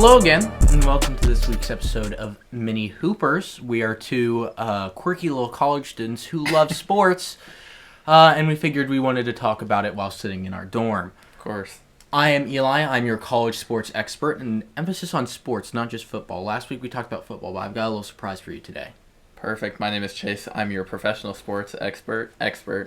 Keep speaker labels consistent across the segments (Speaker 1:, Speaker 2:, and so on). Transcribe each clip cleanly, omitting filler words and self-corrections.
Speaker 1: Hello again, and welcome to this week's episode of Mini Hoopers. We are two quirky little college students who love sports, and we figured we wanted to talk about it while sitting in our dorm.
Speaker 2: Of course.
Speaker 1: I am Eli. I'm your college sports expert, and emphasis on sports, not just football. Last week we talked about football, but I've got a little surprise for you today.
Speaker 2: Perfect. My name is Chase. I'm your professional sports expert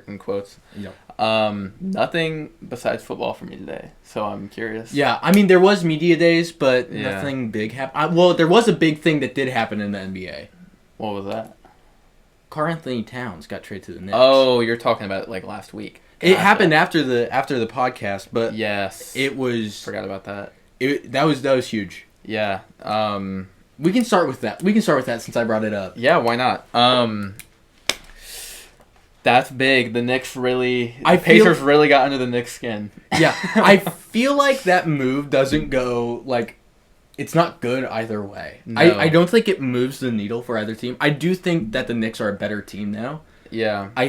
Speaker 2: in quotes.
Speaker 1: Yep.
Speaker 2: Nothing besides football for me today, so I'm curious.
Speaker 1: Yeah, I mean, there was media days, but nothing big happened. Well, there was a big thing that did happen in the NBA.
Speaker 2: What was that?
Speaker 1: Karl Anthony Towns got traded to the Knicks.
Speaker 2: Oh, you're talking about it like last week.
Speaker 1: It happened after the podcast, but
Speaker 2: yes,
Speaker 1: it was.
Speaker 2: Forgot about that.
Speaker 1: That was huge.
Speaker 2: Yeah.
Speaker 1: We can start with that. Since I brought it up.
Speaker 2: Yeah, why not? That's big. The Knicks Pacers really got under the Knicks' skin.
Speaker 1: Yeah, I feel like that move doesn't go it's not good either way.
Speaker 2: No.
Speaker 1: I don't think it moves the needle for either team. I do think that the Knicks are a better team now.
Speaker 2: Yeah.
Speaker 1: I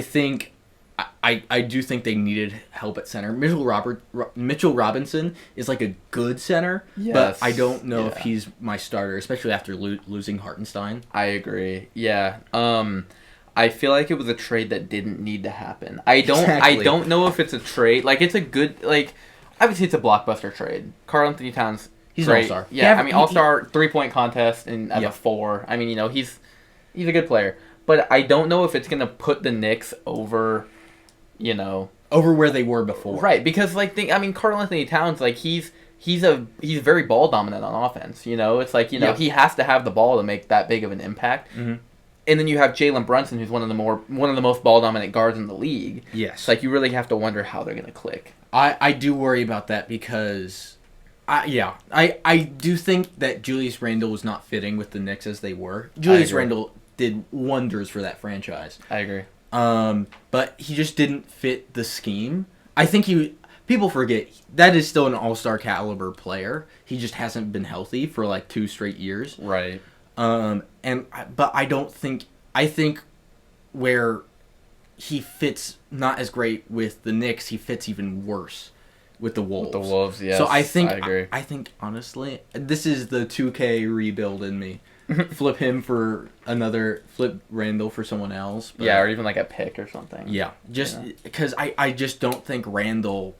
Speaker 1: do think they needed help at center. Mitchell Robinson is like a good center, but I don't know if he's my starter, especially after losing Hartenstein.
Speaker 2: I agree. Yeah. I feel like it was a trade that didn't need to happen. I don't know if it's a trade. Like, it's a good, obviously it's a blockbuster trade. Karl Anthony Towns,
Speaker 1: he's
Speaker 2: great.
Speaker 1: an all-star.
Speaker 2: Yeah, all-star 3-point contest and as a 4. I mean, he's a good player. But I don't know if it's going to put the Knicks over,
Speaker 1: over where they were before.
Speaker 2: Right, because, Karl Anthony Towns, he's very ball dominant on offense, It's he has to have the ball to make that big of an impact.
Speaker 1: Mm-hmm.
Speaker 2: And then you have Jalen Brunson, who's one of the most ball dominant guards in the league.
Speaker 1: Yes.
Speaker 2: You really have to wonder how they're going to click.
Speaker 1: I do worry about that because, I do think that Julius Randle was not fitting with the Knicks as they were. Julius Randle did wonders for that franchise.
Speaker 2: I agree.
Speaker 1: But he just didn't fit the scheme. I think people forget that is still an all-star caliber player. He just hasn't been healthy for 2 straight years.
Speaker 2: Right.
Speaker 1: But I think where he fits not as great with the Knicks, he fits even worse with the Wolves.
Speaker 2: With the Wolves, yes.
Speaker 1: So I
Speaker 2: agree.
Speaker 1: I think honestly, this is the 2K rebuild in me. Flip Randall for someone else.
Speaker 2: But, yeah, or even a pick or something.
Speaker 1: Yeah, just because I just don't think Randall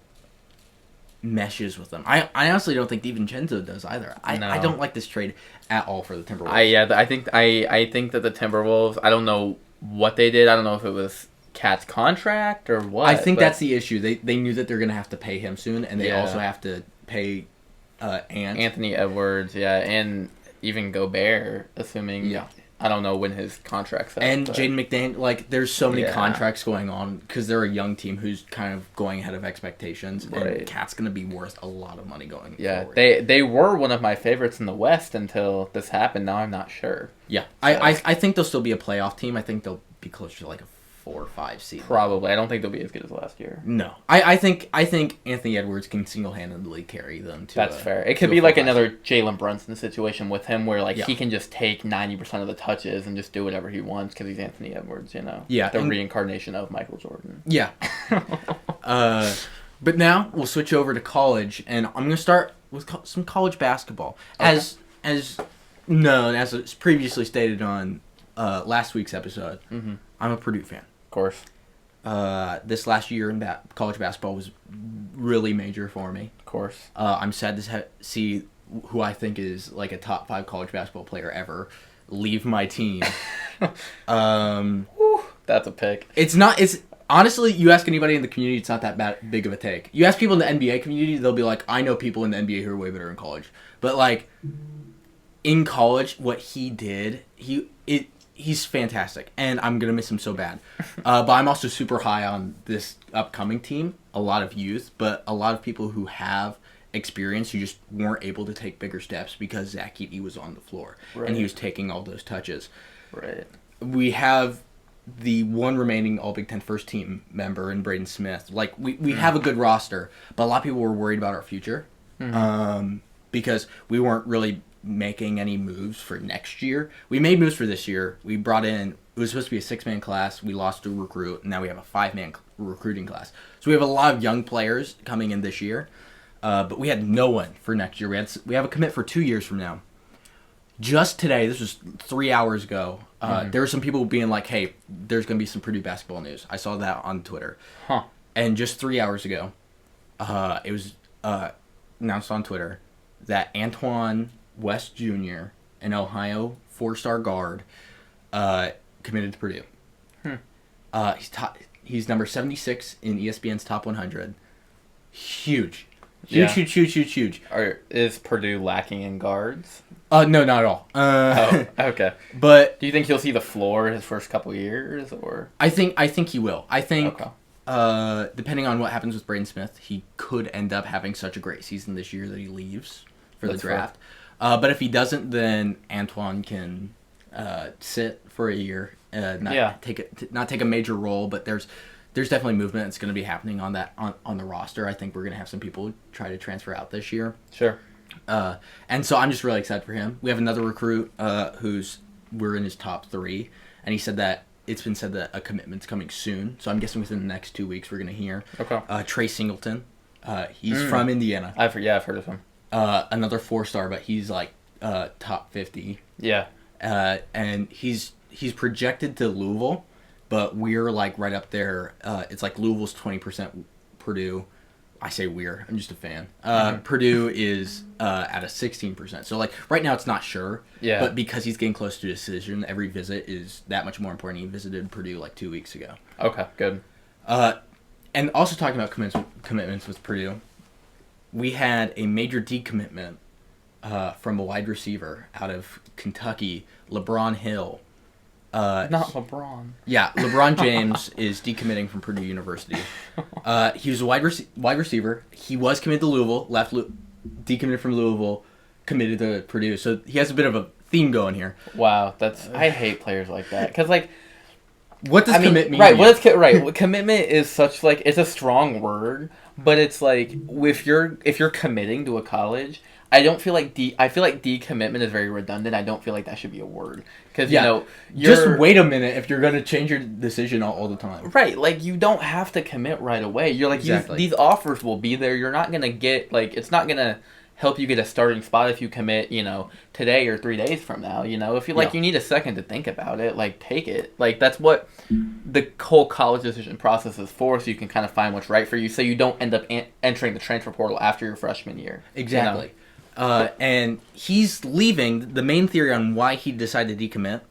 Speaker 1: meshes with them. I honestly don't think DiVincenzo does either. I don't like this trade at all for the Timberwolves.
Speaker 2: I think that the Timberwolves, I don't know what they did. I don't know if it was Cat's contract or what.
Speaker 1: I think that's the issue. They knew that they're going to have to pay him soon, and they also have to pay
Speaker 2: Anthony Edwards, and even Gobert, assuming I don't know when his contract's up.
Speaker 1: And Jaden McDaniels, there's so many contracts going on because they're a young team who's kind of going ahead of expectations. Right. And Cat's going to be worth a lot of money going forward.
Speaker 2: They were one of my favorites in the West until this happened. Now I'm not sure.
Speaker 1: Yeah, so. I think they'll still be a playoff team. I think they'll be closer to a 4 or 5 seed.
Speaker 2: Probably. I don't think they'll be as good as last year.
Speaker 1: No. I think Anthony Edwards can single-handedly carry them to
Speaker 2: That's fair. It could be another Jalen Brunson situation with him where he can just take 90% of the touches and just do whatever he wants because he's Anthony Edwards,
Speaker 1: Yeah.
Speaker 2: The reincarnation of Michael Jordan.
Speaker 1: Yeah. But now we'll switch over to college, and I'm going to start with some college basketball. Okay. As known, as it's previously stated on last week's episode, I'm a Purdue fan.
Speaker 2: Of course.
Speaker 1: This last year in college basketball was really major for me.
Speaker 2: Of course.
Speaker 1: I'm sad to see who I think is a top 5 college basketball player ever leave my team.
Speaker 2: That's a pick.
Speaker 1: It's honestly, you ask anybody in the community, it's not that big of a take. You ask people in the NBA community, they'll be like, I know people in the NBA who are way better in college. But in college, what he did, he's fantastic, and I'm going to miss him so bad. But I'm also super high on this upcoming team. A lot of youth, but a lot of people who have experience who just weren't able to take bigger steps because Zach Edey was on the floor. Right. And he was taking all those touches.
Speaker 2: Right.
Speaker 1: We have the one remaining All-Big Ten first team member in Braden Smith. We have a good roster, but a lot of people were worried about our future because we weren't really making any moves for next year. We made moves for this year. We brought in, it was supposed to be a 6-man class. We lost a recruit, and now we have a 5-man recruiting class. So we have a lot of young players coming in this year. But we had no one for next year. We have a commit for 2 years from now. Just today, this was 3 hours ago, there were some people being like, hey, there's going to be some Purdue basketball news. I saw that on Twitter.
Speaker 2: Huh.
Speaker 1: And just 3 hours ago, it was announced on Twitter that Antoine West Jr., an Ohio 4-star guard, committed to Purdue. He's number 76 in ESPN's top 100. Huge. Huge.
Speaker 2: Is Purdue lacking in guards?
Speaker 1: No, not at all.
Speaker 2: Okay.
Speaker 1: But
Speaker 2: do you think he'll see the floor his first couple years, or?
Speaker 1: I think he will. I think, depending on what happens with Braden Smith, he could end up having such a great season this year that he leaves for the draft. But if he doesn't, then Antoine can sit for a year, not take a major role. But there's definitely movement that's going to be happening on the roster. I think we're going to have some people try to transfer out this year.
Speaker 2: Sure.
Speaker 1: And so I'm just really excited for him. We have another recruit we're in his top 3, and he said that it's been said that a commitment's coming soon. So I'm guessing within the next 2 weeks we're going to hear.
Speaker 2: Okay.
Speaker 1: Trey Singleton. He's from Indiana.
Speaker 2: I've heard of him.
Speaker 1: Another 4-star, but he's like top 50.
Speaker 2: Yeah.
Speaker 1: And he's projected to Louisville, but we're like right up there. It's like Louisville's 20%, Purdue. I say we're. I'm just a fan. Purdue is at a 16%. So like right now it's not sure.
Speaker 2: Yeah.
Speaker 1: But because he's getting close to a decision, every visit is that much more important. He visited Purdue like 2 weeks ago.
Speaker 2: Okay, good.
Speaker 1: And also talking about commitments with Purdue, we had a major decommitment from a wide receiver out of Kentucky, LeBron Hill.
Speaker 2: Not LeBron.
Speaker 1: Yeah, LeBron James is decommitting from Purdue University. He was a wide receiver. He was committed to Louisville, decommitted from Louisville, committed to Purdue. So he has a bit of a theme going here.
Speaker 2: Wow, I hate players like that because like.
Speaker 1: What does commit mean?
Speaker 2: Right. Commitment is such like it's a strong word, but it's like if you're committing to a college, I feel like decommitment is very redundant. I don't feel like that should be a word because
Speaker 1: just wait a minute if you're going to change your decision all the time.
Speaker 2: Right, like you don't have to commit right away. You're like these offers will be there. You're not gonna get it's not gonna help you get a starting spot if you commit, today or 3 days from now. If you you need a second to think about it, like take it. Like that's what the whole college decision process is for, so you can kind of find what's right for you, so you don't end up entering the transfer portal after your freshman year.
Speaker 1: Exactly. And he's leaving. The main theory on why he decided to decommit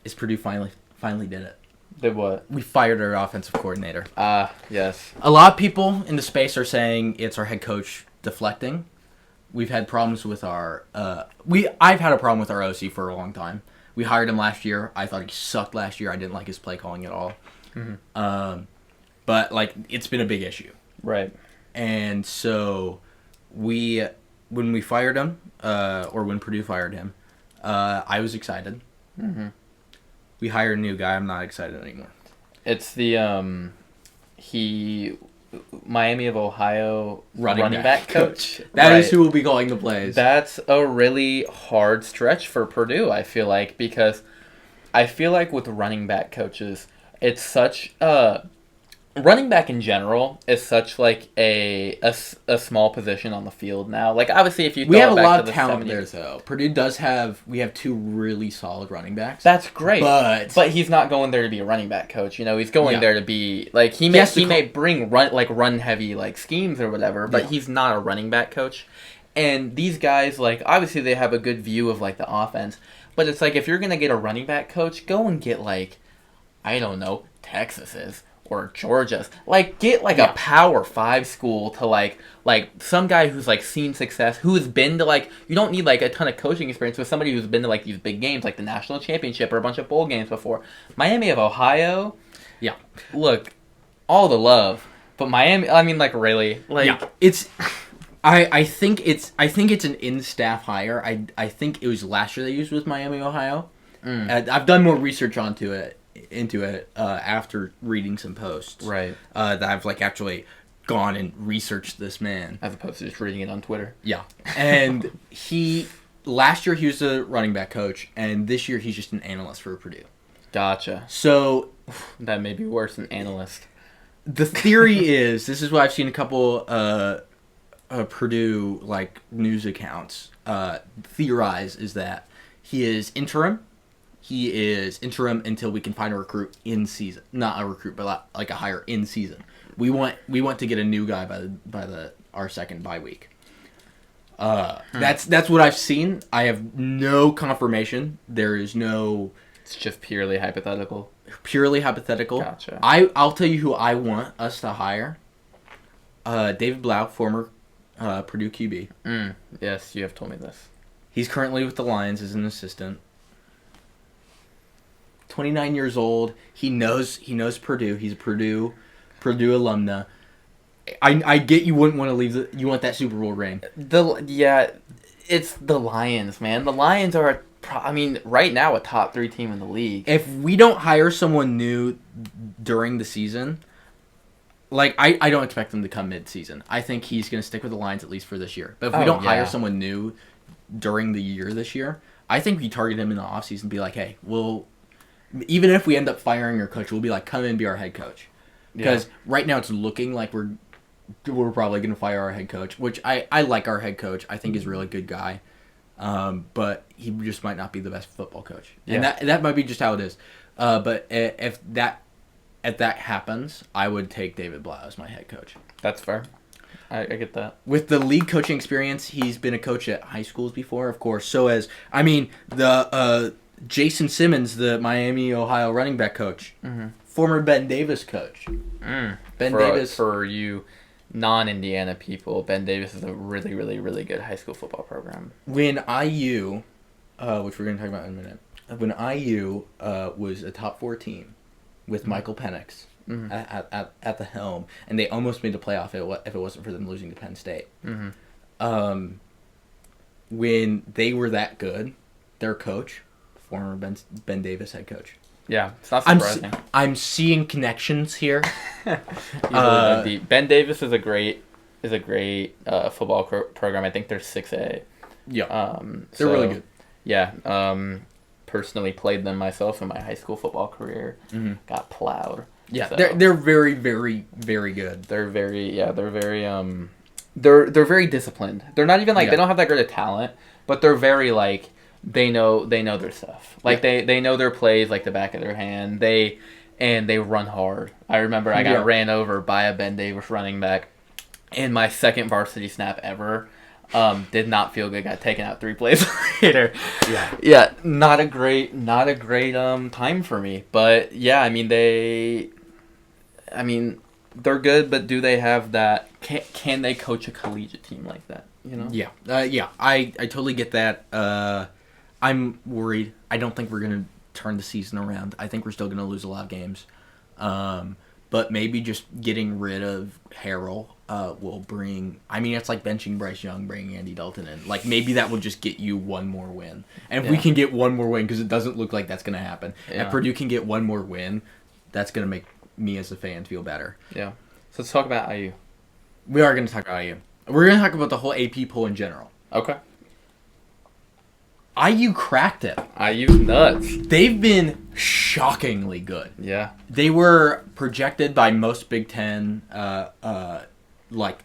Speaker 1: is Purdue finally did it.
Speaker 2: Did what?
Speaker 1: We fired our offensive coordinator.
Speaker 2: Yes.
Speaker 1: A lot of people in the space are saying it's our head coach deflecting. We've had problems with our I've had a problem with our OC for a long time. We hired him last year. I thought he sucked last year. I didn't like his play calling at all. Mm-hmm. But it's been a big issue.
Speaker 2: Right.
Speaker 1: And so when we fired him, or when Purdue fired him, I was excited. Mm-hmm. We hired a new guy. I'm not excited anymore.
Speaker 2: It's the Miami of Ohio running back coach.
Speaker 1: That is who will be calling the plays.
Speaker 2: That's a really hard stretch for Purdue, I feel like, because I feel like with running back coaches, it's such running back in general is such like a small position on the field now. Like obviously, if we
Speaker 1: have a lot of talent there, though. Purdue does have 2 really solid running backs.
Speaker 2: That's great, but he's not going there to be a running back coach. He's going there to be like he may bring run heavy schemes or whatever, but he's not a running back coach. And these guys obviously they have a good view of the offense, but it's if you're gonna get a running back coach, go and get I don't know, Texas's. Or Georgia's. Get a Power 5 school to some guy who's seen success, who's been to you don't need a ton of coaching experience with somebody who's been to these big games the national championship or a bunch of bowl games before. Miami of Ohio, look, all the love, but Miami, I mean really,
Speaker 1: it's I think it's an in-staff hire. I think it was last year they used with Miami, Ohio. I've done more research into it after reading some posts.
Speaker 2: Right.
Speaker 1: That I've actually gone and researched this man.
Speaker 2: As opposed to just reading it on Twitter.
Speaker 1: Yeah. And last year he was a running back coach, and this year he's just an analyst for Purdue.
Speaker 2: Gotcha.
Speaker 1: So
Speaker 2: that may be worse than analyst.
Speaker 1: The theory is, this is what I've seen a couple Purdue news accounts theorize is that he is interim. He is interim until we can find a recruit in season, not a recruit, but a hire in season. We want to get a new guy by our second bye week. That's what I've seen. I have no confirmation. There is no.
Speaker 2: It's just purely hypothetical.
Speaker 1: Purely hypothetical.
Speaker 2: Gotcha.
Speaker 1: I'll tell you who I want us to hire. David Blau, former Purdue QB.
Speaker 2: Yes, you have told me this.
Speaker 1: He's currently with the Lions as an assistant. 29 years old. He knows Purdue. He's a Purdue alumna. I get you wouldn't want to leave. You want that Super Bowl ring.
Speaker 2: It's the Lions, man. The Lions are, right now a top 3 team in the league.
Speaker 1: If we don't hire someone new during the season, I don't expect them to come mid-season. I think he's going to stick with the Lions at least for this year. But if we don't hire someone new during the year this year, I think we target him in the offseason and be like, hey, even if we end up firing our coach, we'll be like, come in and be our head coach. Because right now it's looking like we're probably going to fire our head coach, which I like our head coach. I think he's a really good guy. But he just might not be the best football coach. And that might be just how it is. But if that happens, I would take David Blau as my head coach.
Speaker 2: That's fair. I get that.
Speaker 1: With the league coaching experience, he's been a coach at high schools before, of course. So Jason Simmons, the Miami, Ohio running back coach, former Ben Davis coach.
Speaker 2: Ben Davis. For you non-Indiana people, Ben Davis is a really, really, really good high school football program.
Speaker 1: When IU, which we're going to talk about in a minute, when IU was a top 4 team with Michael Penix at the helm, and they almost made the playoff if it wasn't for them losing to Penn State. When they were that good, their coach, former Ben Davis head coach.
Speaker 2: Yeah, it's not surprising.
Speaker 1: I'm seeing connections here.
Speaker 2: Ben Davis is a great football program. I think they're 6A.
Speaker 1: Yeah, they're really good.
Speaker 2: Yeah, personally played them myself in my high school football career. Got plowed.
Speaker 1: Yeah, so. They're very, very, very good.
Speaker 2: They're very they're very disciplined. They're not even they don't have that great of talent, but they're very they know their stuff. They know their plays like the back of their hand. They run hard. I remember I got ran over by a Ben Davis running back in my second varsity snap ever. Did not feel good. Got taken out 3 plays later. Yeah. Not a great time for me. But yeah, they're good. But do they have that? Can they coach a collegiate team like that? You know?
Speaker 1: Yeah. I totally get that. I'm worried. I don't think we're going to turn the season around. I think we're still going to lose a lot of games. But maybe just getting rid of Harrell will bring... it's like benching Bryce Young, bringing Andy Dalton in. Maybe that will just get you one more win. And if we can get one more win, because it doesn't look like that's going to happen. If Purdue can get one more win, that's going to make me as a fan feel better.
Speaker 2: Yeah. So let's talk about IU.
Speaker 1: We are going to talk about IU. We're going to talk about the whole AP poll in general.
Speaker 2: Okay.
Speaker 1: IU cracked it.
Speaker 2: IU's nuts.
Speaker 1: They've been shockingly good.
Speaker 2: Yeah.
Speaker 1: They were projected by most Big Ten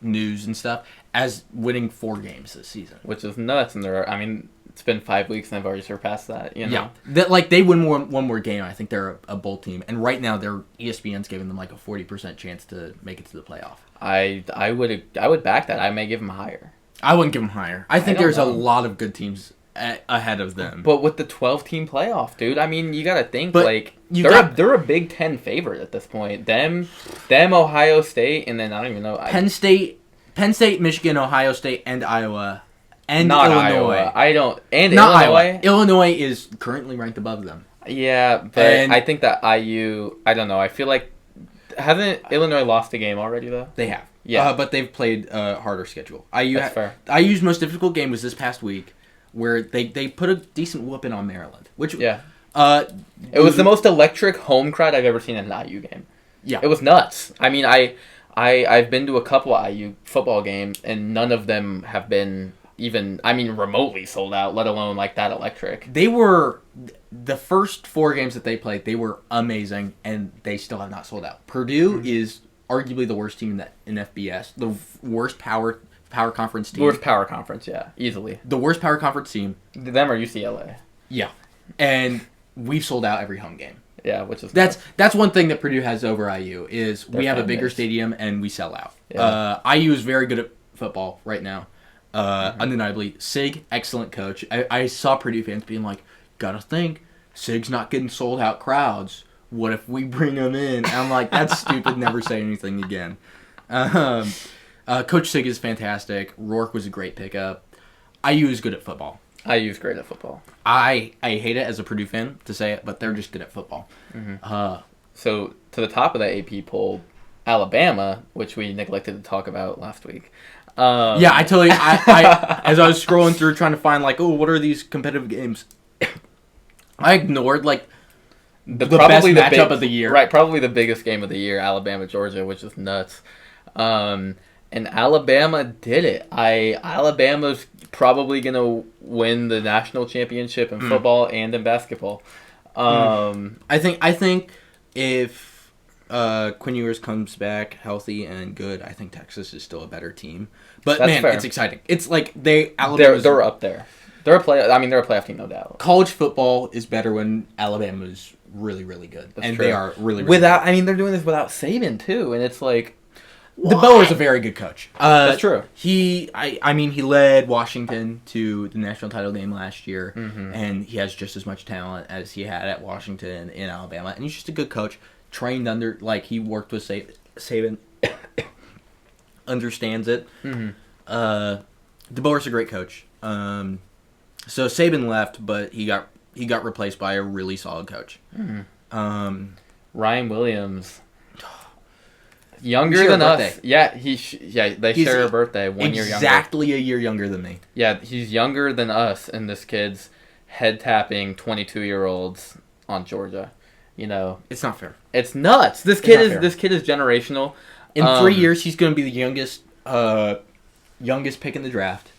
Speaker 1: news and stuff as winning 4 games this season.
Speaker 2: Which is nuts. And it's been 5 weeks and they've already surpassed that. You know?
Speaker 1: Yeah. They win one more game. I think they're a bowl team. And right now, ESPN's giving them a 40% chance to make it to the playoff.
Speaker 2: I would back that. I may give them higher.
Speaker 1: I wouldn't give them higher. I think there's a lot of good teams ahead of them.
Speaker 2: But with the 12-team playoff, dude, you got to think they're a Big Ten favorite at this point. Them, Ohio State, and then I don't even know
Speaker 1: Penn State, Michigan, Ohio State, and Iowa, and
Speaker 2: not
Speaker 1: Illinois.
Speaker 2: Iowa.
Speaker 1: Illinois. Illinois is currently ranked above them.
Speaker 2: Yeah, but I think that IU. I don't know. I feel like hasn't Illinois lost a game already though?
Speaker 1: They have. Yeah, but they've played a harder schedule.
Speaker 2: That's fair.
Speaker 1: IU's most difficult game was this past week, where they put a decent whooping on Maryland. It
Speaker 2: was the most electric home crowd I've ever seen in an IU game.
Speaker 1: Yeah,
Speaker 2: it was nuts. I've been to a couple of IU football games, and none of them have been even remotely sold out, let alone that electric.
Speaker 1: They were the first 4 games that they played. They were amazing, and they still have not sold out. Purdue is arguably the worst team in FBS, the worst Power power conference team.
Speaker 2: Worst power conference, yeah, easily.
Speaker 1: The worst power conference team.
Speaker 2: Them or UCLA.
Speaker 1: Yeah, and we've sold out every home game.
Speaker 2: Yeah, which is
Speaker 1: that's one thing that Purdue has over IU is we have a bigger
Speaker 2: base.
Speaker 1: stadium and we sell out.
Speaker 2: Yeah.
Speaker 1: IU is very good at football right now, undeniably. Sig, excellent coach. I saw Purdue fans being like, "Gotta think, Sig's not getting sold out crowds. What if we bring him in?" And I'm like, "That's stupid. Never say anything again." Coach Sig is fantastic. Rourke was a great pickup. IU is good at football.
Speaker 2: IU's great at football.
Speaker 1: I hate it as a Purdue fan to say it, but they're just good at football.
Speaker 2: Mm-hmm. So, to the top of the AP poll, Alabama, which we neglected to talk about last week.
Speaker 1: Yeah, I totally... I as I was scrolling through trying to find, like, what are these competitive games? I ignored, like, the best matchup of the year.
Speaker 2: Right, probably the biggest game of the year, Alabama-Georgia, which is nuts. And Alabama did it. Alabama's probably going to win the national championship in football and in basketball.
Speaker 1: I think if Quinn Ewers comes back healthy and good, I think Texas is still a better team. But
Speaker 2: That's
Speaker 1: man,
Speaker 2: fair.
Speaker 1: it's exciting. It's like
Speaker 2: they're up there. They're a playoff team, no doubt.
Speaker 1: College football is better when Alabama's really, really good.
Speaker 2: That's
Speaker 1: and
Speaker 2: true.
Speaker 1: They are really, really good.
Speaker 2: They're doing this without Saban too, and it's like
Speaker 1: The Bower's a very good coach.
Speaker 2: That's true.
Speaker 1: He led Washington to the national title game last year, and he has just as much talent as he had at Washington in Alabama. And he's just a good coach, trained under, like, he worked with Saban, understands it. The Bower's a great coach. So Saban left, but he got replaced by a really solid coach.
Speaker 2: Ryan Williams. Younger than us. Yeah, they share a birthday 1 year younger.
Speaker 1: Exactly a year younger than me.
Speaker 2: Yeah, he's younger than us, and this kid's head-tapping 22-year-olds on Georgia. You know,
Speaker 1: it's not fair.
Speaker 2: It's nuts. This kid is generational.
Speaker 1: In 3 years, he's going to be the youngest pick in the draft,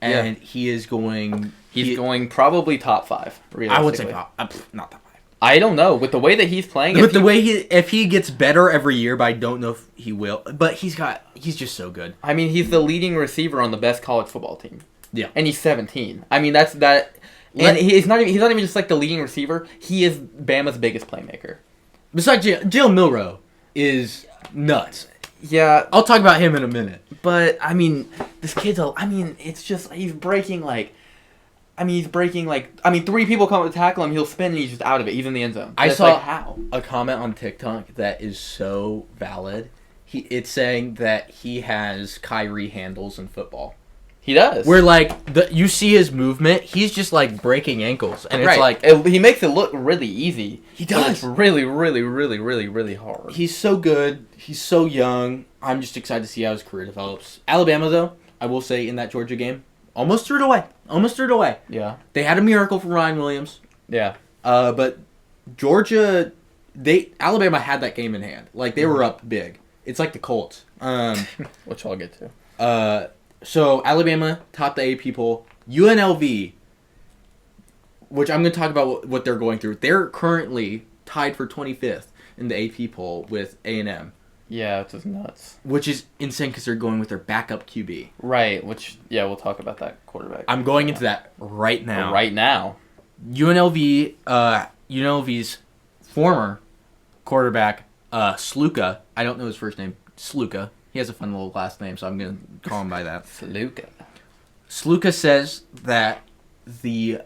Speaker 1: and he is going.
Speaker 2: He's going probably top 5.
Speaker 1: I would say not top 5.
Speaker 2: I don't know. With the way that he's playing,
Speaker 1: if he gets better every year, but I don't know if he will. But he's just so good.
Speaker 2: I mean, he's the leading receiver on the best college football team.
Speaker 1: Yeah,
Speaker 2: and he's 17. I mean, that's that. And he's not even just like the leading receiver. He is Bama's biggest playmaker.
Speaker 1: Besides, Jalen Milroe is nuts.
Speaker 2: Yeah,
Speaker 1: I'll talk about him in a minute.
Speaker 2: But I mean, this kid's it's just he's breaking 3 people come to tackle him, he'll spin and he's just out of it. He's in the end zone.
Speaker 1: I saw a comment on TikTok that is so valid. It's saying that he has Kyrie handles in football.
Speaker 2: He does.
Speaker 1: Where, like, you see his movement, he's just, like, breaking ankles. And it's like...
Speaker 2: he makes it look really easy.
Speaker 1: He does.
Speaker 2: But it's really, really, really, really, really hard.
Speaker 1: He's so good. He's so young. I'm just excited to see how his career develops. Alabama, though, I will say, in that Georgia game, almost threw it away.
Speaker 2: Yeah.
Speaker 1: They had a miracle from Ryan Williams.
Speaker 2: Yeah.
Speaker 1: But Georgia, Alabama had that game in hand. Like, they were up big. It's like the Colts.
Speaker 2: Which I'll get to.
Speaker 1: So, Alabama topped the AP poll. UNLV, which I'm going to talk about what they're going through. They're currently tied for 25th in the AP poll with A&M.
Speaker 2: Yeah, it's just nuts. Which
Speaker 1: is insane because they're going with their backup QB.
Speaker 2: Right, we'll talk about that quarterback.
Speaker 1: I'm going into that right now. UNLV's former quarterback, Sluka, I don't know his first name, Sluka. He has a fun little last name, so I'm going to call him by that. Sluka says that the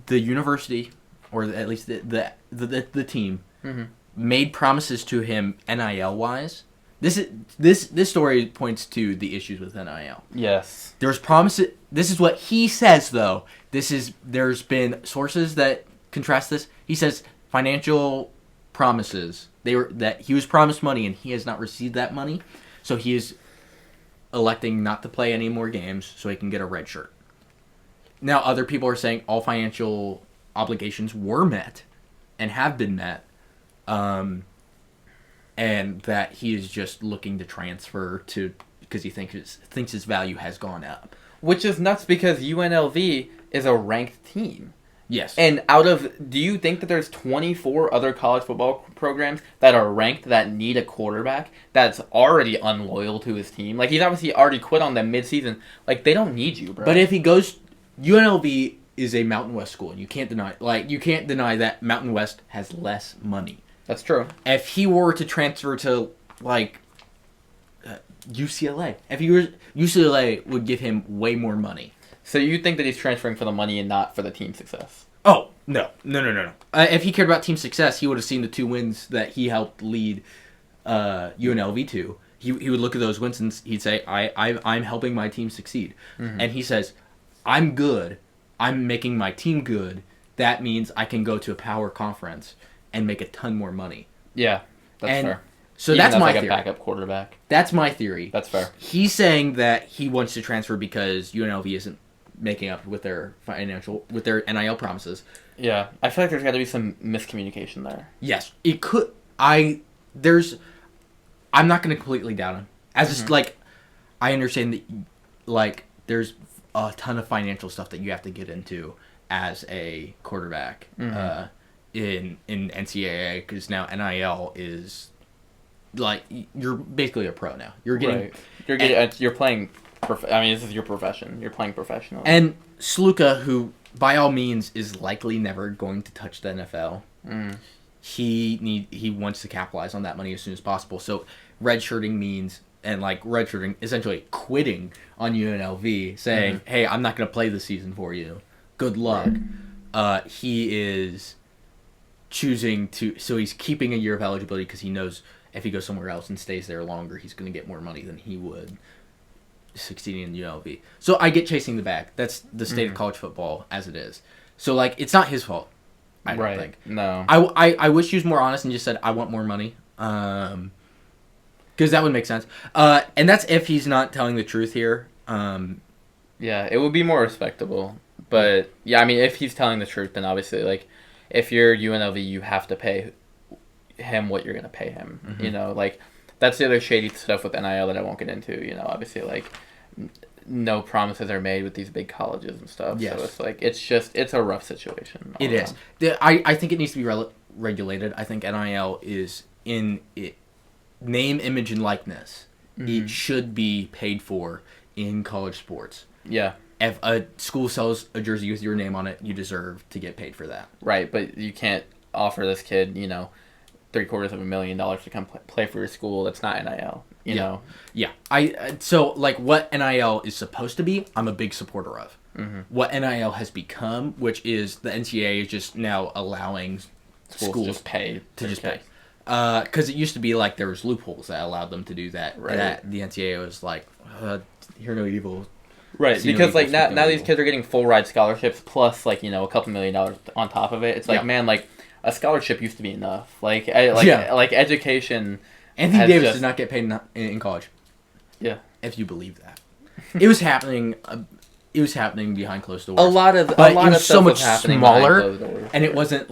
Speaker 1: university, or at least the team, made promises to him NIL-wise. This story points to the issues with NIL.
Speaker 2: Yes.
Speaker 1: There's promises. This is what he says, though. There's been sources that contrast this. He says financial promises. That he was promised money and he has not received that money, so he is electing not to play any more games so he can get a red shirt. Now, other people are saying all financial obligations were met and have been met, and that he is just looking to transfer because he thinks his value has gone up.
Speaker 2: Which is nuts because UNLV is a ranked team.
Speaker 1: Yes.
Speaker 2: And do you think that there's 24 other college football programs that are ranked that need a quarterback that's already unloyal to his team? Like, he's obviously already quit on them mid-season. Like, they don't need you, bro.
Speaker 1: But if he goes, UNLV is a Mountain West school, and you can't deny that Mountain West has less money.
Speaker 2: That's true.
Speaker 1: If he were to transfer to, like, UCLA, UCLA would give him way more money.
Speaker 2: So you think that he's transferring for the money and not for the team success?
Speaker 1: Oh, no. If he cared about team success, he would have seen the 2 wins that he helped lead UNLV to. He would look at those wins and he'd say, I'm helping my team succeed. Mm-hmm. And he says, I'm good. I'm making my team good. That means I can go to a power conference and make a ton more money.
Speaker 2: Yeah, that's fair.
Speaker 1: So that's my theory.
Speaker 2: A backup quarterback.
Speaker 1: That's my theory.
Speaker 2: That's fair.
Speaker 1: He's saying that he wants to transfer because UNLV isn't making up with their NIL promises.
Speaker 2: Yeah, I feel like there's got to be some miscommunication there.
Speaker 1: Yes, it could. I'm not going to completely doubt him. I understand that, like, there's a ton of financial stuff that you have to get into as a quarterback in NCAA, because now NIL is, like, you're basically a pro now. You're getting
Speaker 2: you're playing. This is your profession. You're playing professionally.
Speaker 1: And Sluka, who by all means is likely never going to touch the NFL, he wants to capitalize on that money as soon as possible. So redshirting means, essentially quitting on UNLV, saying, "Hey, I'm not going to play this season for you. Good luck." He is choosing to, so he's keeping a year of eligibility because he knows if he goes somewhere else and stays there longer, he's going to get more money than he would succeeding in UNLV. So I get chasing the bag. That's the state of college football as it is. So, like, it's not his fault, I don't think.
Speaker 2: No.
Speaker 1: I wish he was more honest and just said, I want more money. Because that would make sense. And that's if he's not telling the truth here.
Speaker 2: Yeah, it would be more respectable. But, yeah, if he's telling the truth, then obviously, like, if you're UNLV, you have to pay him what you're going to pay him. Mm-hmm. Like, that's the other shady stuff with NIL that I won't get into. Obviously, like, no promises are made with these big colleges and stuff. Yes. So it's like, it's a rough situation.
Speaker 1: It is. I think it needs to be regulated. I think NIL is in it, name, image, and likeness. Mm-hmm. It should be paid for in college sports.
Speaker 2: Yeah.
Speaker 1: If a school sells a jersey with your name on it, you deserve to get paid for that.
Speaker 2: Right, but you can't offer this kid, $750,000 to come play for your school. That's not NIL, you know?
Speaker 1: Yeah. So, like, what NIL is supposed to be, I'm a big supporter of. Mm-hmm. What NIL has become, which is the NCAA is just now allowing schools
Speaker 2: just pay.
Speaker 1: Because it used to be like there was loopholes that allowed them to do that.
Speaker 2: Right.
Speaker 1: That the NCAA was like, hear no evil.
Speaker 2: Right, because like now these kids are getting full ride scholarships plus, like, a couple $1 million on top of it. It's like, man, like, a scholarship used to be enough. Like education.
Speaker 1: Anthony Davis did not get paid in college.
Speaker 2: Yeah,
Speaker 1: if you believe that, it was happening. It was happening behind closed doors.
Speaker 2: A lot of
Speaker 1: so much smaller, and
Speaker 2: it
Speaker 1: wasn't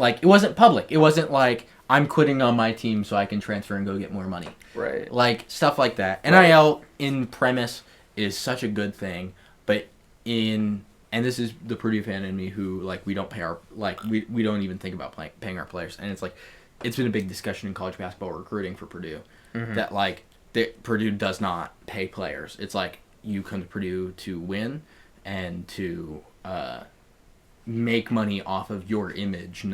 Speaker 1: public. It wasn't like, I'm quitting on my team so I can transfer and go get more money.
Speaker 2: Right.
Speaker 1: Like, stuff like that. NIL in premise is such a good thing, but and this is the Purdue fan in me who, like, we don't pay our, like, we don't even think about paying our players. And it's like, it's been a big discussion in college basketball recruiting for Purdue, that, like, Purdue does not pay players. It's like, you come to Purdue to win and to make money off of your image,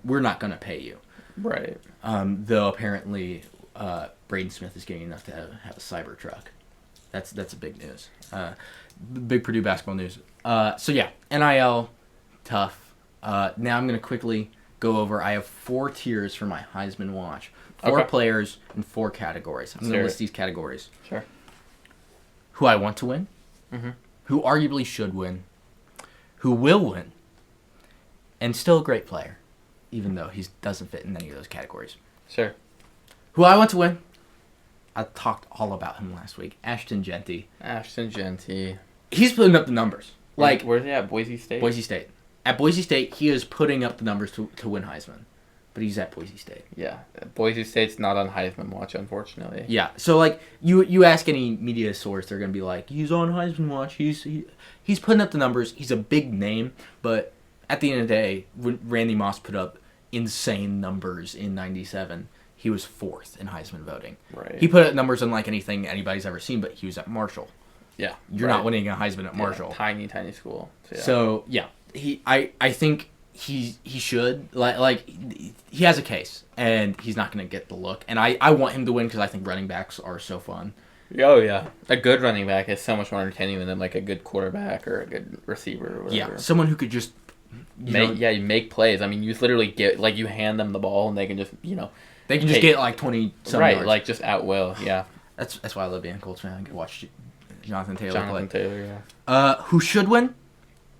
Speaker 1: we're not going to pay you.
Speaker 2: Right.
Speaker 1: Though apparently Braden Smith is getting enough to have a cyber truck. That's a big news. Big Purdue basketball news. So yeah, NIL, tough. Now I'm going to quickly go over. I have 4 tiers for my Heisman watch. 4 players in 4 categories. I'm going to list these categories.
Speaker 2: Sure.
Speaker 1: Who I want to win. Mm-hmm. Who arguably should win. Who will win. And still a great player, even though he doesn't fit in any of those categories.
Speaker 2: Sure.
Speaker 1: Who I want to win. I talked all about him last week. Ashton Genty. He's putting up the numbers. Like,
Speaker 2: where's he at? Boise State?
Speaker 1: Boise State. At Boise State, he is putting up the numbers to win Heisman. But he's at Boise State.
Speaker 2: Yeah. Boise State's not on Heisman watch, unfortunately.
Speaker 1: Yeah. So, like, you ask any media source, they're going to be like, he's on Heisman watch. He's putting up the numbers. He's a big name. But at the end of the day, when Randy Moss put up insane numbers in '97, he was 4th in Heisman voting.
Speaker 2: Right.
Speaker 1: He put up numbers unlike anything anybody's ever seen, but he was at Marshall.
Speaker 2: Yeah.
Speaker 1: You're not winning a Heisman at Marshall.
Speaker 2: Tiny school.
Speaker 1: So I think he should like he has a case, and he's not going to get the look. And I want him to win because I think running backs are so fun.
Speaker 2: Oh yeah, a good running back is so much more entertaining than like a good quarterback or a good receiver or whatever.
Speaker 1: Yeah, someone who could just
Speaker 2: you make plays. I mean, you literally get you hand them the ball and they can just
Speaker 1: they can just get like 20 some
Speaker 2: right,
Speaker 1: yards.
Speaker 2: like just out will. Yeah,
Speaker 1: that's why I love being a Colts fan. I can watch Jonathan Taylor
Speaker 2: play.
Speaker 1: Who should win?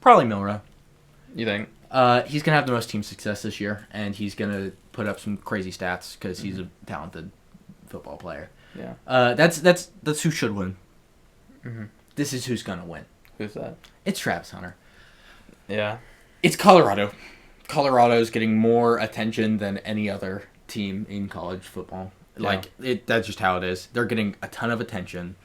Speaker 1: Probably Milroe.
Speaker 2: You think?
Speaker 1: He's gonna have the most team success this year, and he's gonna put up some crazy stats because he's a talented football player.
Speaker 2: Yeah.
Speaker 1: That's who should win.
Speaker 2: Mm-hmm.
Speaker 1: This is who's gonna win.
Speaker 2: Who's that?
Speaker 1: It's Travis Hunter.
Speaker 2: Yeah.
Speaker 1: It's Colorado. Colorado's getting more attention than any other team in college football.
Speaker 2: Yeah.
Speaker 1: That's just how it is. They're getting a ton of attention.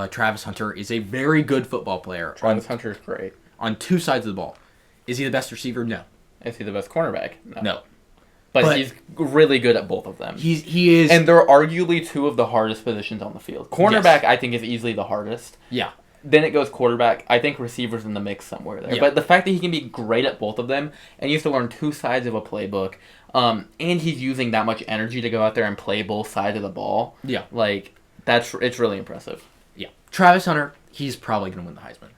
Speaker 1: Travis Hunter is a very good football player.
Speaker 2: Travis Hunter is great.
Speaker 1: On 2 sides of the ball. Is he the best receiver? No.
Speaker 2: Is he the best cornerback?
Speaker 1: No.
Speaker 2: But he's really good at both of them.
Speaker 1: He is.
Speaker 2: And they're arguably 2 of the hardest positions on the field. Cornerback, yes. I think, is easily the hardest.
Speaker 1: Yeah.
Speaker 2: Then it goes quarterback. I think receiver's in the mix somewhere there. Yeah. But the fact that he can be great at both of them, and he has to learn 2 sides of a playbook, and he's using that much energy to go out there and play both sides of the ball.
Speaker 1: Yeah.
Speaker 2: It's really impressive.
Speaker 1: Yeah. Travis Hunter, he's probably going to win the Heisman.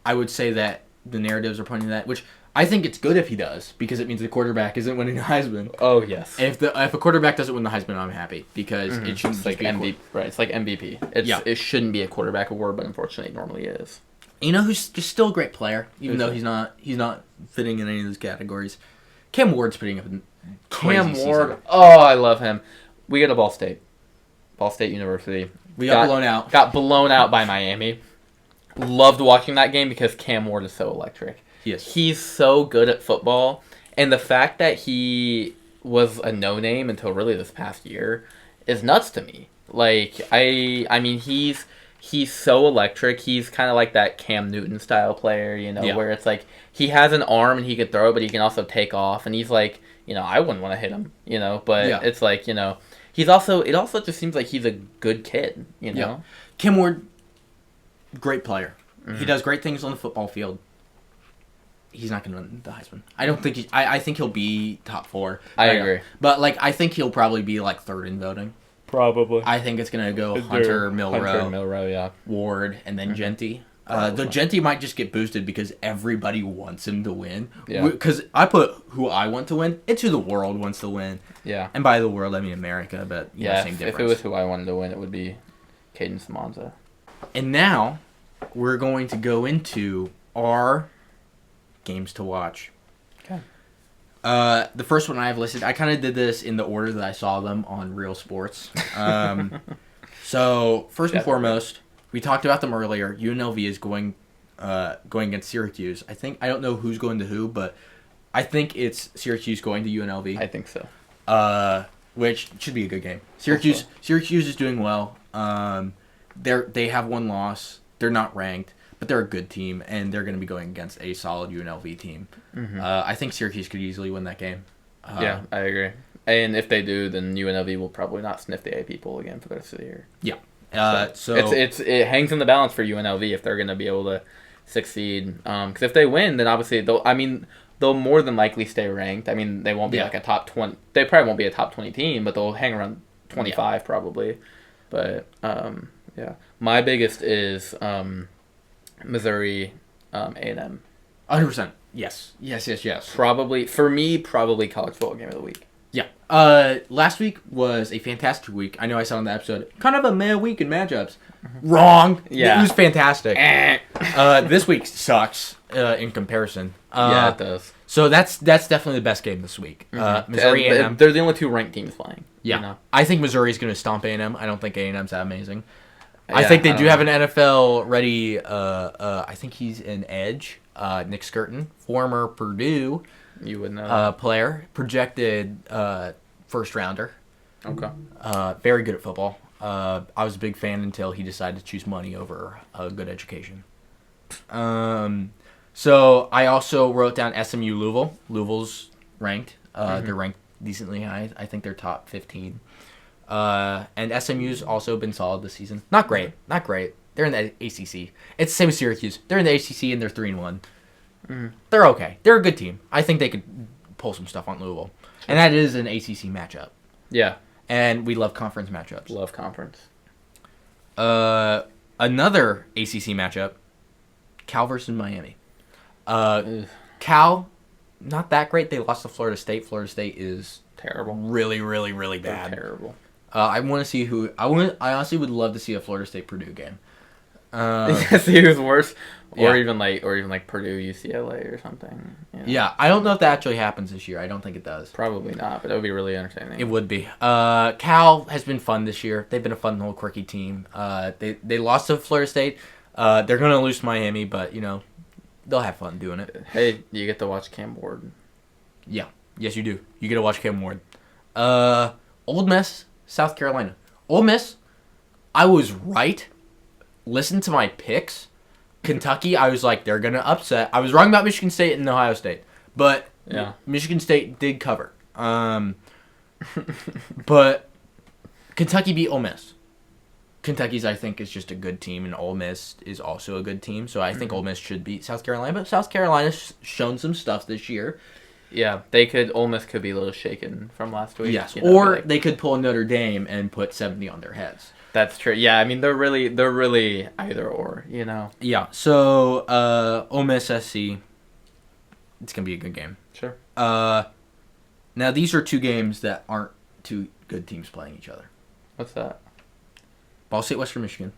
Speaker 1: I would say that the narratives are pointing to that, which I think it's good if he does, because it means the quarterback isn't winning the Heisman.
Speaker 2: Oh, yes.
Speaker 1: If a quarterback doesn't win the Heisman, I'm happy, because it shouldn't
Speaker 2: like MVP. Right, it's like MVP. It shouldn't be a quarterback award, but unfortunately it normally is.
Speaker 1: You know who's just still a great player, even though he's not fitting in any of those categories? Cam Ward's putting up a crazy season.
Speaker 2: Oh, I love him. We go to Ball State University.
Speaker 1: We got blown out.
Speaker 2: Got blown out by Miami. Loved watching that game because Cam Ward is so electric.
Speaker 1: Yes.
Speaker 2: He's so good at football, and the fact that he was a no-name until really this past year is nuts to me. I mean, he's so electric. He's kind of like that Cam Newton style player, where it's like he has an arm and he can throw, but he can also take off, and he's like, I wouldn't want to hit him, but it's like, it also just seems like he's a good kid,
Speaker 1: Yeah. Cam Ward, great player. Mm-hmm. He does great things on the football field. He's not going to win the Heisman. I don't think I think he'll be top 4.
Speaker 2: I agree.
Speaker 1: But I think he'll probably be 3rd in voting.
Speaker 2: Probably.
Speaker 1: I think it's going to go Hunter,
Speaker 2: Milroe, yeah.
Speaker 1: Ward, and then Genty. The Genty might just get boosted because everybody wants him to win.
Speaker 2: Yeah.
Speaker 1: Because I put who I want to win. It's who the world wants to win.
Speaker 2: Yeah.
Speaker 1: And by the world, I mean America, but same difference.
Speaker 2: If it was who I wanted to win, it would be Caden Samanza.
Speaker 1: And now, we're going to go into our games to watch.
Speaker 2: Okay.
Speaker 1: The first one I have listed, I kind of did this in the order that I saw them on Real Sports. So, first and foremost, we talked about them earlier. UNLV is going against Syracuse. I don't know who's going to who, but I think it's Syracuse going to UNLV.
Speaker 2: I think so.
Speaker 1: Which should be a good game. Syracuse is doing well. They have 1 loss. They're not ranked, but they're a good team, and they're going to be going against a solid UNLV team. Mm-hmm. I think Syracuse could easily win that game.
Speaker 2: Yeah, I agree. And if they do, then UNLV will probably not sniff the AP poll again for the rest of the year.
Speaker 1: Yeah. So
Speaker 2: it hangs in the balance for UNLV if they're going to be able to succeed. Because if they win, then obviously they'll more than likely stay ranked. I mean, they won't be like a top 20. They probably won't be a top 20 team, but they'll hang around 25 probably. But yeah, my biggest is Missouri A&M.
Speaker 1: 100%. Yes.
Speaker 2: Probably college football game of the week.
Speaker 1: Yeah. Last week was a fantastic week. I know I said on the episode, kind of a meh week in matchups. Mm-hmm. Wrong. Yeah. It was fantastic. This week sucks in comparison.
Speaker 2: Yeah, it does.
Speaker 1: So that's definitely the best game this week. Mm-hmm. Missouri A&M.
Speaker 2: They're the only 2 ranked teams playing.
Speaker 1: Yeah. I think Missouri's going to stomp A&M. I don't think A&M's that amazing. I think they do have an NFL ready. I think he's an edge. Nick Skirton, former Purdue,
Speaker 2: you would know
Speaker 1: player, projected first rounder.
Speaker 2: Okay.
Speaker 1: Very good at football. I was a big fan until he decided to choose money over a good education. So I also wrote down SMU Louisville. Louisville's ranked. They're ranked decently high. I think they're top 15. And SMU's also been solid this season. Not great. They're in the ACC. It's the same as Syracuse. They're in the ACC and they're 3-1. They're okay. They're a good team. I think they could pull some stuff on Louisville. And that is an ACC matchup.
Speaker 2: Yeah.
Speaker 1: And we love conference matchups.
Speaker 2: Love conference.
Speaker 1: Another ACC matchup, Cal versus Miami. Cal, not that great. They lost to Florida State. Florida State is
Speaker 2: terrible.
Speaker 1: Really, really, really bad.
Speaker 2: They're terrible.
Speaker 1: I want to see who. I honestly would love to see a Florida State Purdue game.
Speaker 2: See who's worse, or even like Purdue UCLA or something. You know?
Speaker 1: Yeah, I don't know if that actually happens this year. I don't think it does.
Speaker 2: Probably not, but it would be really entertaining.
Speaker 1: It would be. Cal has been fun this year. They've been a fun little quirky team. They lost to Florida State. They're gonna lose to Miami, but they'll have fun doing it.
Speaker 2: Hey, you get to watch Cam Ward.
Speaker 1: Yeah. Yes, you do. You get to watch Cam Ward. Ole Miss, South Carolina. Ole Miss, I was right. Listen to my picks. Kentucky, I was like, they're going to upset. I was wrong about Michigan State and Ohio State. But Michigan State did cover. But Kentucky beat Ole Miss. Kentucky's, I think, is just a good team, and Ole Miss is also a good team. So I think Ole Miss should beat South Carolina. But South Carolina's shown some stuff this year.
Speaker 2: Yeah, Ole Miss could be a little shaken from last week.
Speaker 1: Yes, or they could pull Notre Dame and put 70 on their heads.
Speaker 2: That's true. Yeah, I mean they're really either or.
Speaker 1: Yeah. So Ole Miss SC, it's gonna be a good game.
Speaker 2: Sure.
Speaker 1: Now these are two games that aren't two good teams playing each other.
Speaker 2: What's that?
Speaker 1: Ball State, Western Michigan.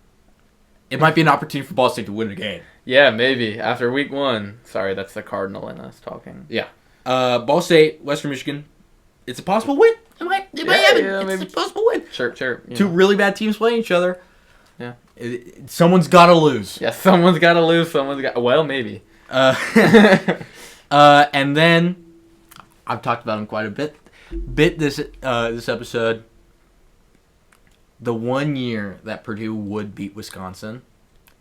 Speaker 1: It might be an opportunity for Ball State to win a game.
Speaker 2: Yeah, maybe after week 1. Sorry, that's the Cardinal in us talking.
Speaker 1: Yeah. Ball State, Western Michigan. It's a possible win. It might happen. Yeah, it's a possible win.
Speaker 2: Sure.
Speaker 1: Two really bad teams playing each other.
Speaker 2: Yeah.
Speaker 1: Someone's got to lose.
Speaker 2: Yeah, someone's got to lose. Well, maybe.
Speaker 1: And then I've talked about him quite a bit this episode. The 1 year that Purdue would beat Wisconsin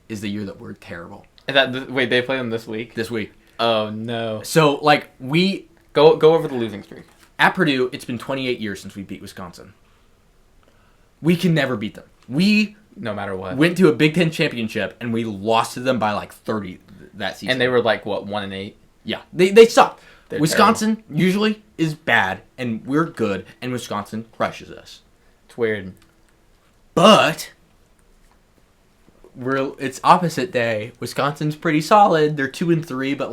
Speaker 1: is the year that we're terrible.
Speaker 2: Wait, they play them this week?
Speaker 1: This week.
Speaker 2: Oh no.
Speaker 1: So we
Speaker 2: go over the losing streak.
Speaker 1: At Purdue, it's been 28 years since we beat Wisconsin. We can never beat them. We
Speaker 2: no matter what
Speaker 1: went to a Big Ten championship and we lost to them by 30 that season.
Speaker 2: And they were 1-8.
Speaker 1: Yeah, they suck.
Speaker 2: They're
Speaker 1: Wisconsin
Speaker 2: terrible.
Speaker 1: Usually is bad and we're good, and Wisconsin crushes us.
Speaker 2: It's weird.
Speaker 1: But it's opposite day. Wisconsin's pretty solid. They're 2-3, but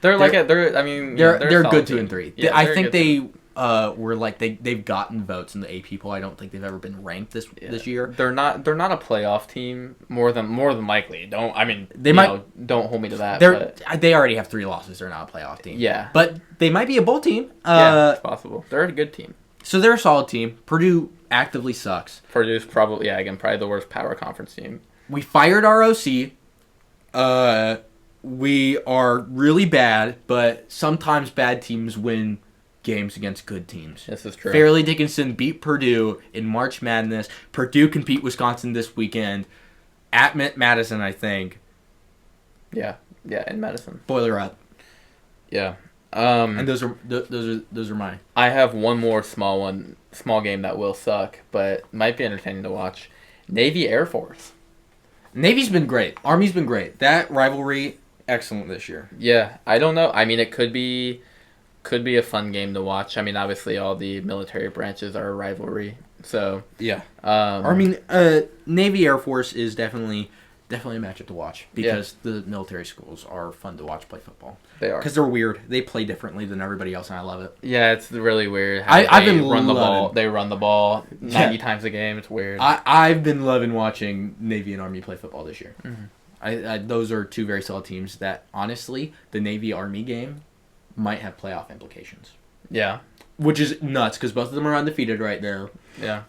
Speaker 2: they're good
Speaker 1: 2-3.
Speaker 2: Yeah,
Speaker 1: I think they were they've gotten votes in the AP poll. I don't think they've ever been ranked this year.
Speaker 2: They're not a playoff team more than likely. Don't hold me to that.
Speaker 1: They already have 3 losses. They're not a playoff team.
Speaker 2: Yeah,
Speaker 1: but they might be a bowl team.
Speaker 2: Yeah, it's possible. They're a good team.
Speaker 1: So they're a solid team. Purdue actively sucks.
Speaker 2: Purdue's probably the worst power conference team.
Speaker 1: We fired our OC. We are really bad, but sometimes bad teams win games against good teams.
Speaker 2: This is true.
Speaker 1: Fairleigh Dickinson beat Purdue in March Madness. Purdue can beat Wisconsin this weekend at Madison, I think.
Speaker 2: Yeah, in Madison.
Speaker 1: Boiler up.
Speaker 2: Yeah.
Speaker 1: And those are mine.
Speaker 2: I have one more small game that will suck, but might be entertaining to watch. Navy Air Force.
Speaker 1: Navy's been great. Army's been great. That rivalry, excellent this year.
Speaker 2: Yeah, I don't know. I mean, it could be a fun game to watch. I mean, obviously, all the military branches are a rivalry. So
Speaker 1: yeah. Navy Air Force is definitely a matchup to watch because the military schools are fun to watch play football.
Speaker 2: They are
Speaker 1: because they're weird. They play differently than everybody else, and I love it.
Speaker 2: Yeah, it's really weird.
Speaker 1: I've been
Speaker 2: run the
Speaker 1: loving.
Speaker 2: ball. They run the ball 90 times a game. It's weird.
Speaker 1: I've been loving watching Navy and Army play football this year.
Speaker 2: Mm-hmm.
Speaker 1: Those are two very solid teams that, honestly, the Navy-Army game might have playoff implications.
Speaker 2: Yeah.
Speaker 1: Which is nuts, because both of them are undefeated right now.
Speaker 2: Yeah.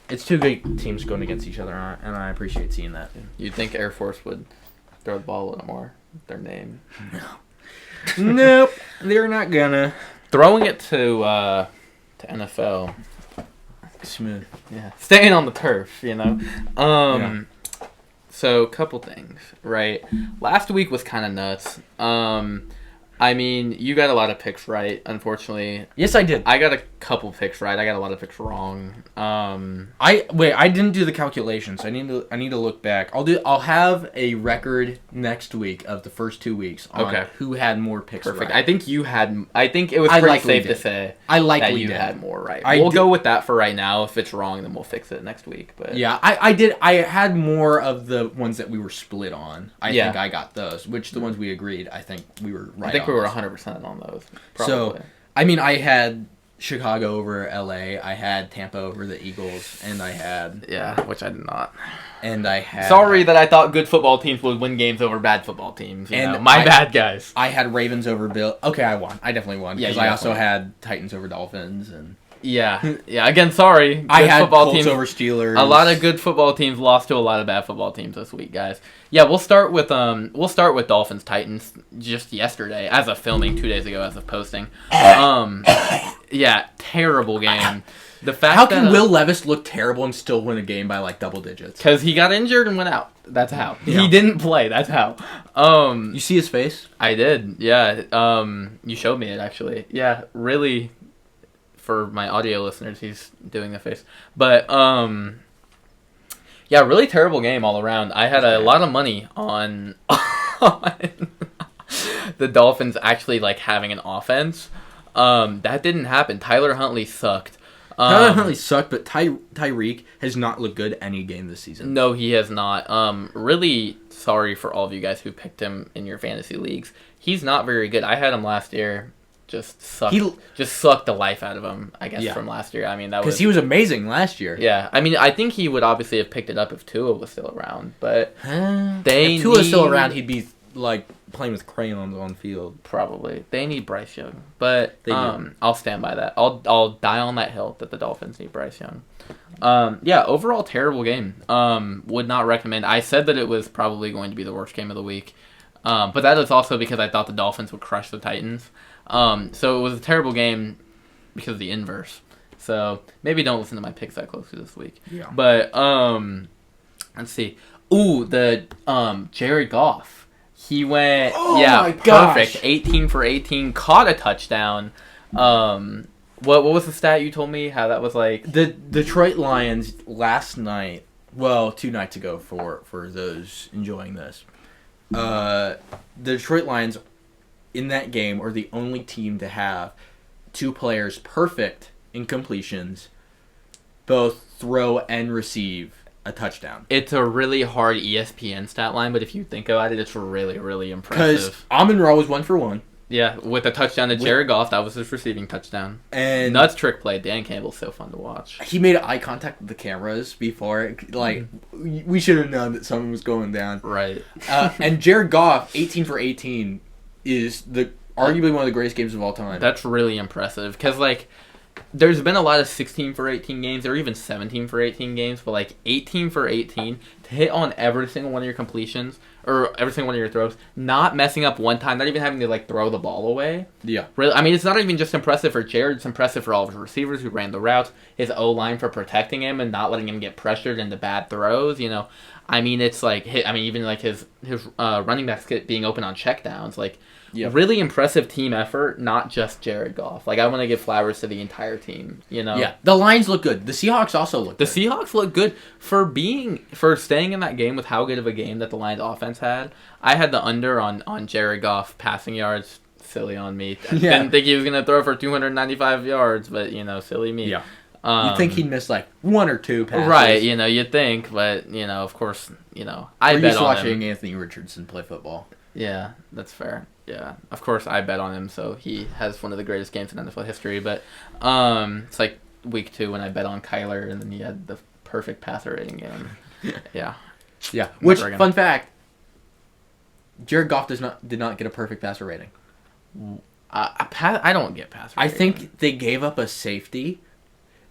Speaker 1: It's two big teams going against each other, and I appreciate seeing that.
Speaker 2: You'd think Air Force would throw the ball a little more. Their name.
Speaker 1: No. Nope. They're not gonna.
Speaker 2: Throwing it to NFL.
Speaker 1: Smooth.
Speaker 2: Yeah. Staying on the turf, you know. So, couple things, right? Last week was kind of nuts. I mean, you got a lot of picks right, unfortunately.
Speaker 1: Yes, I did.
Speaker 2: I got a couple picks right. I got a lot of picks wrong.
Speaker 1: I didn't do the calculations. I need to look back. I'll have a record next week of the first 2 weeks on who had more picks
Speaker 2: Perfect.
Speaker 1: right.
Speaker 2: I think it was pretty safe to say that you had more right. We'll go with that for right now. If it's wrong, then we'll fix it next week. But
Speaker 1: yeah, I did. I had more of the ones that we were split on. I think I got those, which the ones we agreed, I think we were right on.
Speaker 2: I think we were 100% on those. Probably.
Speaker 1: So, I mean, I had Chicago over LA, I had Tampa over the Eagles, and I had...
Speaker 2: Yeah, which I did not.
Speaker 1: And I had...
Speaker 2: Sorry that I thought good football teams would win games over bad football teams. My bad, guys.
Speaker 1: I had Ravens over Bill... Okay, I won. I definitely won. Because I also had Titans over Dolphins, and...
Speaker 2: Yeah. Again, sorry.
Speaker 1: I had
Speaker 2: football
Speaker 1: Colts
Speaker 2: teams
Speaker 1: over Steelers.
Speaker 2: A lot of good football teams lost to a lot of bad football teams this week, guys. Yeah, we'll start with Dolphins Titans just yesterday as of filming, 2 days ago as of posting. Yeah, terrible game. The fact
Speaker 1: how can Will Levis look terrible and still win a game by like double digits?
Speaker 2: Because he got injured and went out. That's how. Yeah. He didn't play. That's how.
Speaker 1: You see his face?
Speaker 2: I did. Yeah. You showed me it actually. Yeah. Really. For my audio listeners, he's doing the face. But, yeah, really terrible game all around. I had a lot of money on the Dolphins actually, like, having an offense. That didn't happen. Tyler Huntley sucked.
Speaker 1: Tyler Huntley sucked, but Tyreek has not looked good any game this season.
Speaker 2: No, he has not. Really sorry for all of you guys who picked him in your fantasy leagues. He's not very good. I had him last year. Just sucked the life out of him, I guess, from last year. I mean, that was...
Speaker 1: Because he was amazing last year.
Speaker 2: Yeah. I mean, I think he would obviously have picked it up if Tua was still around, but...
Speaker 1: If Tua was still around, he'd be, like, playing with crayons on the field.
Speaker 2: Probably. They need Bryce Young, but I'll stand by that. I'll die on that hill that the Dolphins need Bryce Young. Yeah, overall, terrible game. Would not recommend. I said that it was probably going to be the worst game of the week, but that is also because I thought the Dolphins would crush the Titans. So it was a terrible game because of the inverse. So maybe don't listen to my picks that closely this week.
Speaker 1: Yeah.
Speaker 2: But let's see. Ooh, the Jared Goff. He went my gosh. Perfect. 18 for 18, caught a touchdown. What was the stat you told me? How that was like
Speaker 1: the Detroit Lions last night. Well, 2 nights ago for those enjoying this. The Detroit Lions in that game are the only team to have 2 players perfect in completions, both throw and receive a touchdown.
Speaker 2: It's a really hard ESPN stat line, but if you think about it, it's really, really impressive.
Speaker 1: Because Amon-Ra was 1 for 1.
Speaker 2: Yeah, with a touchdown to Jared Goff, that was his receiving touchdown.
Speaker 1: And
Speaker 2: nuts trick play. Dan Campbell's so fun to watch.
Speaker 1: He made eye contact with the cameras before. Like, we should have known that something was going down.
Speaker 2: Right.
Speaker 1: And Jared Goff, 18 for 18, is arguably one of the greatest games of all time.
Speaker 2: That's really impressive. Because, like, there's been a lot of 16 for 18 games, or even 17 for 18 games, but, like, 18 for 18, to hit on every single one of your completions, or every single one of your throws, not messing up one time, not even having to, like, throw the ball away.
Speaker 1: Yeah.
Speaker 2: Really, I mean, it's not even just impressive for Jared, it's impressive for all of his receivers who ran the routes, his O-line for protecting him and not letting him get pressured into bad throws, you know. I mean, it's like, even, like, his running backs being open on checkdowns, like, really impressive team effort, not just Jared Goff. Like, I want to give flowers to the entire team, you know?
Speaker 1: Yeah, the Lions look good. The Seahawks also look good.
Speaker 2: The Seahawks look good for staying in that game with how good of a game that the Lions offense had. I had the under on Jared Goff passing yards. Silly on me. I didn't think he was going to throw for 295 yards, but, you know, silly me.
Speaker 1: Yeah. You'd think he'd miss, like, 1 or 2 passes.
Speaker 2: Right, you know, you'd think, but, you know, of course, you know, I bet on
Speaker 1: watching
Speaker 2: him.
Speaker 1: Anthony Richardson play football.
Speaker 2: Yeah, that's fair. Yeah, of course I bet on him, so he has one of the greatest games in NFL history. But it's like week 2 when I bet on Kyler, and then he had the perfect passer rating game. Yeah.
Speaker 1: Yeah. Which, fun fact, Jared Goff did not get a perfect passer rating.
Speaker 2: I don't get passer rating.
Speaker 1: I think they gave up a safety,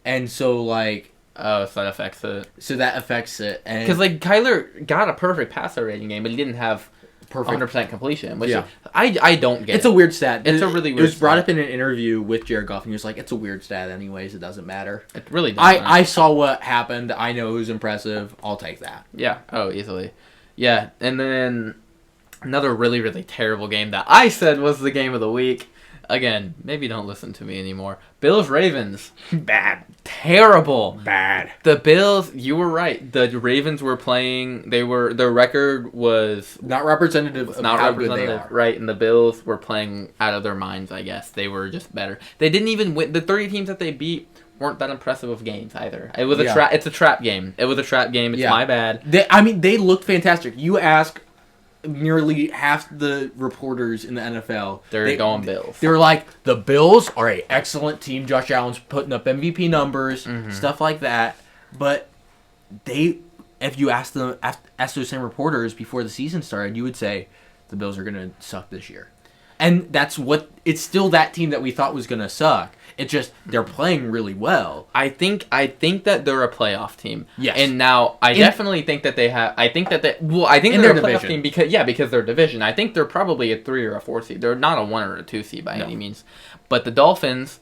Speaker 1: and so, like...
Speaker 2: Oh, so that affects it.
Speaker 1: So that affects it.
Speaker 2: Because, like, Kyler got a perfect passer rating game, but he didn't have...
Speaker 1: perfect
Speaker 2: 100% completion. Which I don't get.
Speaker 1: It's a weird stat.
Speaker 2: It's a really weird.
Speaker 1: It was brought up in an interview with Jared Goff, and he was like, "It's a weird stat, anyways. It doesn't matter."
Speaker 2: It really doesn't.
Speaker 1: I saw what happened. I know it was impressive. I'll take that.
Speaker 2: Yeah. Oh, easily. Yeah, and then another really, really terrible game that I said was the game of the week. Again, maybe don't listen to me anymore. Bills-Ravens.
Speaker 1: Bad.
Speaker 2: Terrible.
Speaker 1: Bad.
Speaker 2: The Bills, you were right. The Ravens were playing, their record was...
Speaker 1: Not representative of how good they are.
Speaker 2: Right, and the Bills were playing out of their minds, I guess. They were just better. They didn't even win. The 30 teams that they beat weren't that impressive of games either. It was It's a trap game. It was a trap game. It's my bad.
Speaker 1: They looked fantastic. You ask nearly half the reporters in the NFL.
Speaker 2: They're going Bills.
Speaker 1: They were like, the Bills are an excellent team. Josh Allen's putting up MVP numbers, stuff like that. But if you ask those same reporters before the season started, you would say the Bills are going to suck this year. And it's still that team that we thought was going to suck. It's just they're playing really well.
Speaker 2: I think that they're a playoff team.
Speaker 1: Yes.
Speaker 2: And now I definitely think that they have. I think they're a playoff team because their division. I think they're probably a 3 or a 4 seed. They're not a 1 or a 2 seed by any means. But the Dolphins.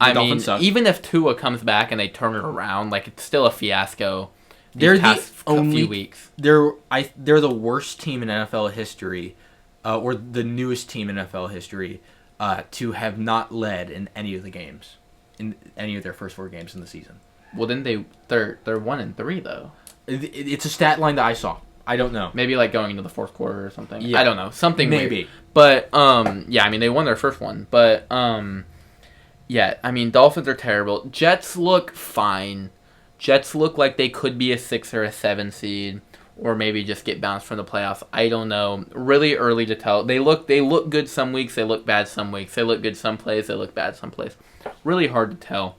Speaker 2: Suck. Even if Tua comes back and they turn it around, like it's still a fiasco.
Speaker 1: They're
Speaker 2: a few weeks.
Speaker 1: They're the worst team in NFL history, or the newest team in NFL history. To have not led in any of the games, in any of their first 4 games in the season.
Speaker 2: Well, then they're 1-3 though.
Speaker 1: It's a stat line that I saw. I don't know.
Speaker 2: Maybe like going into the fourth quarter or something.
Speaker 1: Yeah.
Speaker 2: I don't know. Something
Speaker 1: maybe.
Speaker 2: Weird. But they won their first one. But Dolphins are terrible. Jets look fine. Jets look like they could be a 6 or a 7 seed. Or maybe just get bounced from the playoffs. I don't know. Really early to tell. They look good some weeks. They look bad some weeks. They look good some plays. They look bad some plays. Really hard to tell.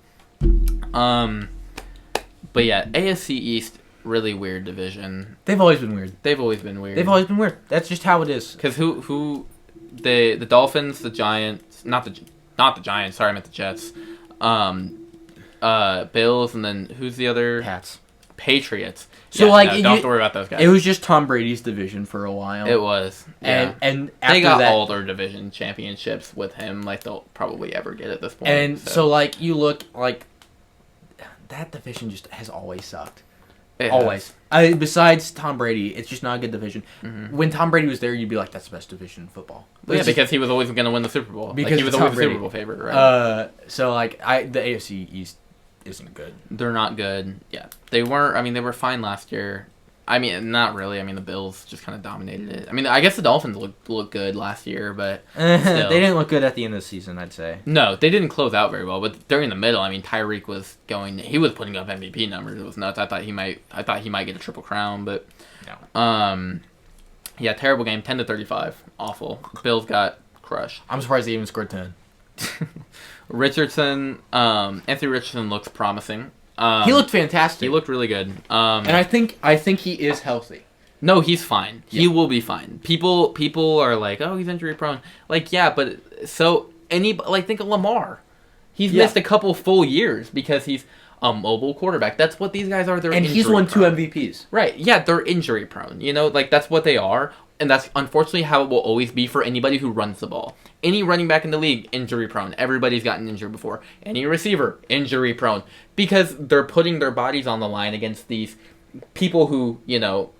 Speaker 2: But yeah, AFC East, really weird division.
Speaker 1: They've always been weird. That's just how it is.
Speaker 2: Because the Dolphins, the Giants, not the Giants. Sorry, I meant the Jets. Bills, and then who's the other?
Speaker 1: Pats.
Speaker 2: Patriots.
Speaker 1: So
Speaker 2: don't have to worry about those guys.
Speaker 1: It was just Tom Brady's division for a while.
Speaker 2: It was,
Speaker 1: and after
Speaker 2: they got
Speaker 1: that,
Speaker 2: all their division championships with him. Like they'll probably ever get at this point.
Speaker 1: And so like you look like that division just has always sucked. Always. Besides Tom Brady, it's just not a good division. Mm-hmm. When Tom Brady was there, you'd be like, that's the best division in football.
Speaker 2: But because he was always going to win the Super Bowl.
Speaker 1: Because
Speaker 2: he was always the Super Bowl favorite, right?
Speaker 1: So like the AFC East isn't good.
Speaker 2: They're not good. Yeah, they weren't. I mean, they were fine last year. I mean, not really. I mean, the Bills just kind of dominated it. I mean, I guess the Dolphins looked good last year, but
Speaker 1: still. They didn't look good at the end of the season, I'd say.
Speaker 2: No, they didn't close out very well. But during the middle, I mean, Tyreek was he was putting up MVP numbers. It was nuts. I thought he might get a triple crown, but
Speaker 1: no.
Speaker 2: Yeah, terrible game. 10-35, awful. Bills got crushed.
Speaker 1: I'm surprised they even scored 10.
Speaker 2: Anthony Richardson looks promising.
Speaker 1: He looked fantastic.
Speaker 2: He looked really good.
Speaker 1: And I think he is healthy.
Speaker 2: No, he's fine. Yeah. He will be fine. People are like, oh, he's injury prone. Like, yeah, but think of Lamar. He's missed a couple full years because he's a mobile quarterback. That's what these guys are.
Speaker 1: And he's won 2 MVPs.
Speaker 2: Right. Yeah, they're injury prone. Like that's what they are. And that's unfortunately how it will always be for anybody who runs the ball. Any running back in the league, injury prone. Everybody's gotten injured before. Any receiver, injury prone. Because they're putting their bodies on the line against these people who, 6'5",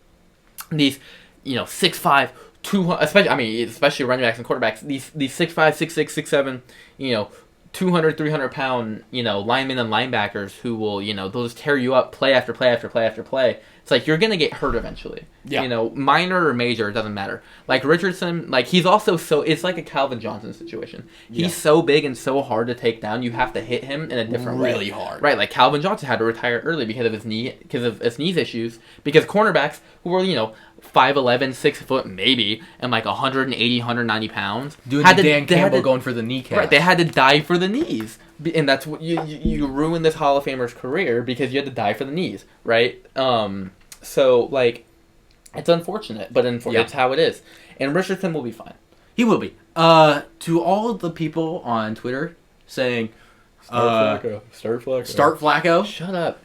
Speaker 2: 200, especially running backs and quarterbacks, these 6'5", 6'6", 6'7", 200, 300-pound, linemen and linebackers who will, they'll just tear you up play after play after play after play. It's like you're going to get hurt eventually. Yeah. Minor or major, it doesn't matter. Like Richardson, like he's also it's like a Calvin Johnson situation. He's so big and so hard to take down, you have to hit him in a different way.
Speaker 1: Really hard.
Speaker 2: Right, like Calvin Johnson had to retire early because of his knee issues. Because cornerbacks who were, 5'11", 6 foot maybe, and like 180, 190 pounds.
Speaker 1: Doing Dan Campbell going for the kneecaps.
Speaker 2: Right, they had to die for the knees. And that's what you ruined this Hall of Famer's career because you had to die for the knees, right? So like, it's unfortunate, but it's how it is. And Richardson will be fine.
Speaker 1: He will be. To all the people on Twitter saying,
Speaker 2: Start Flacco.
Speaker 1: Start Flacco.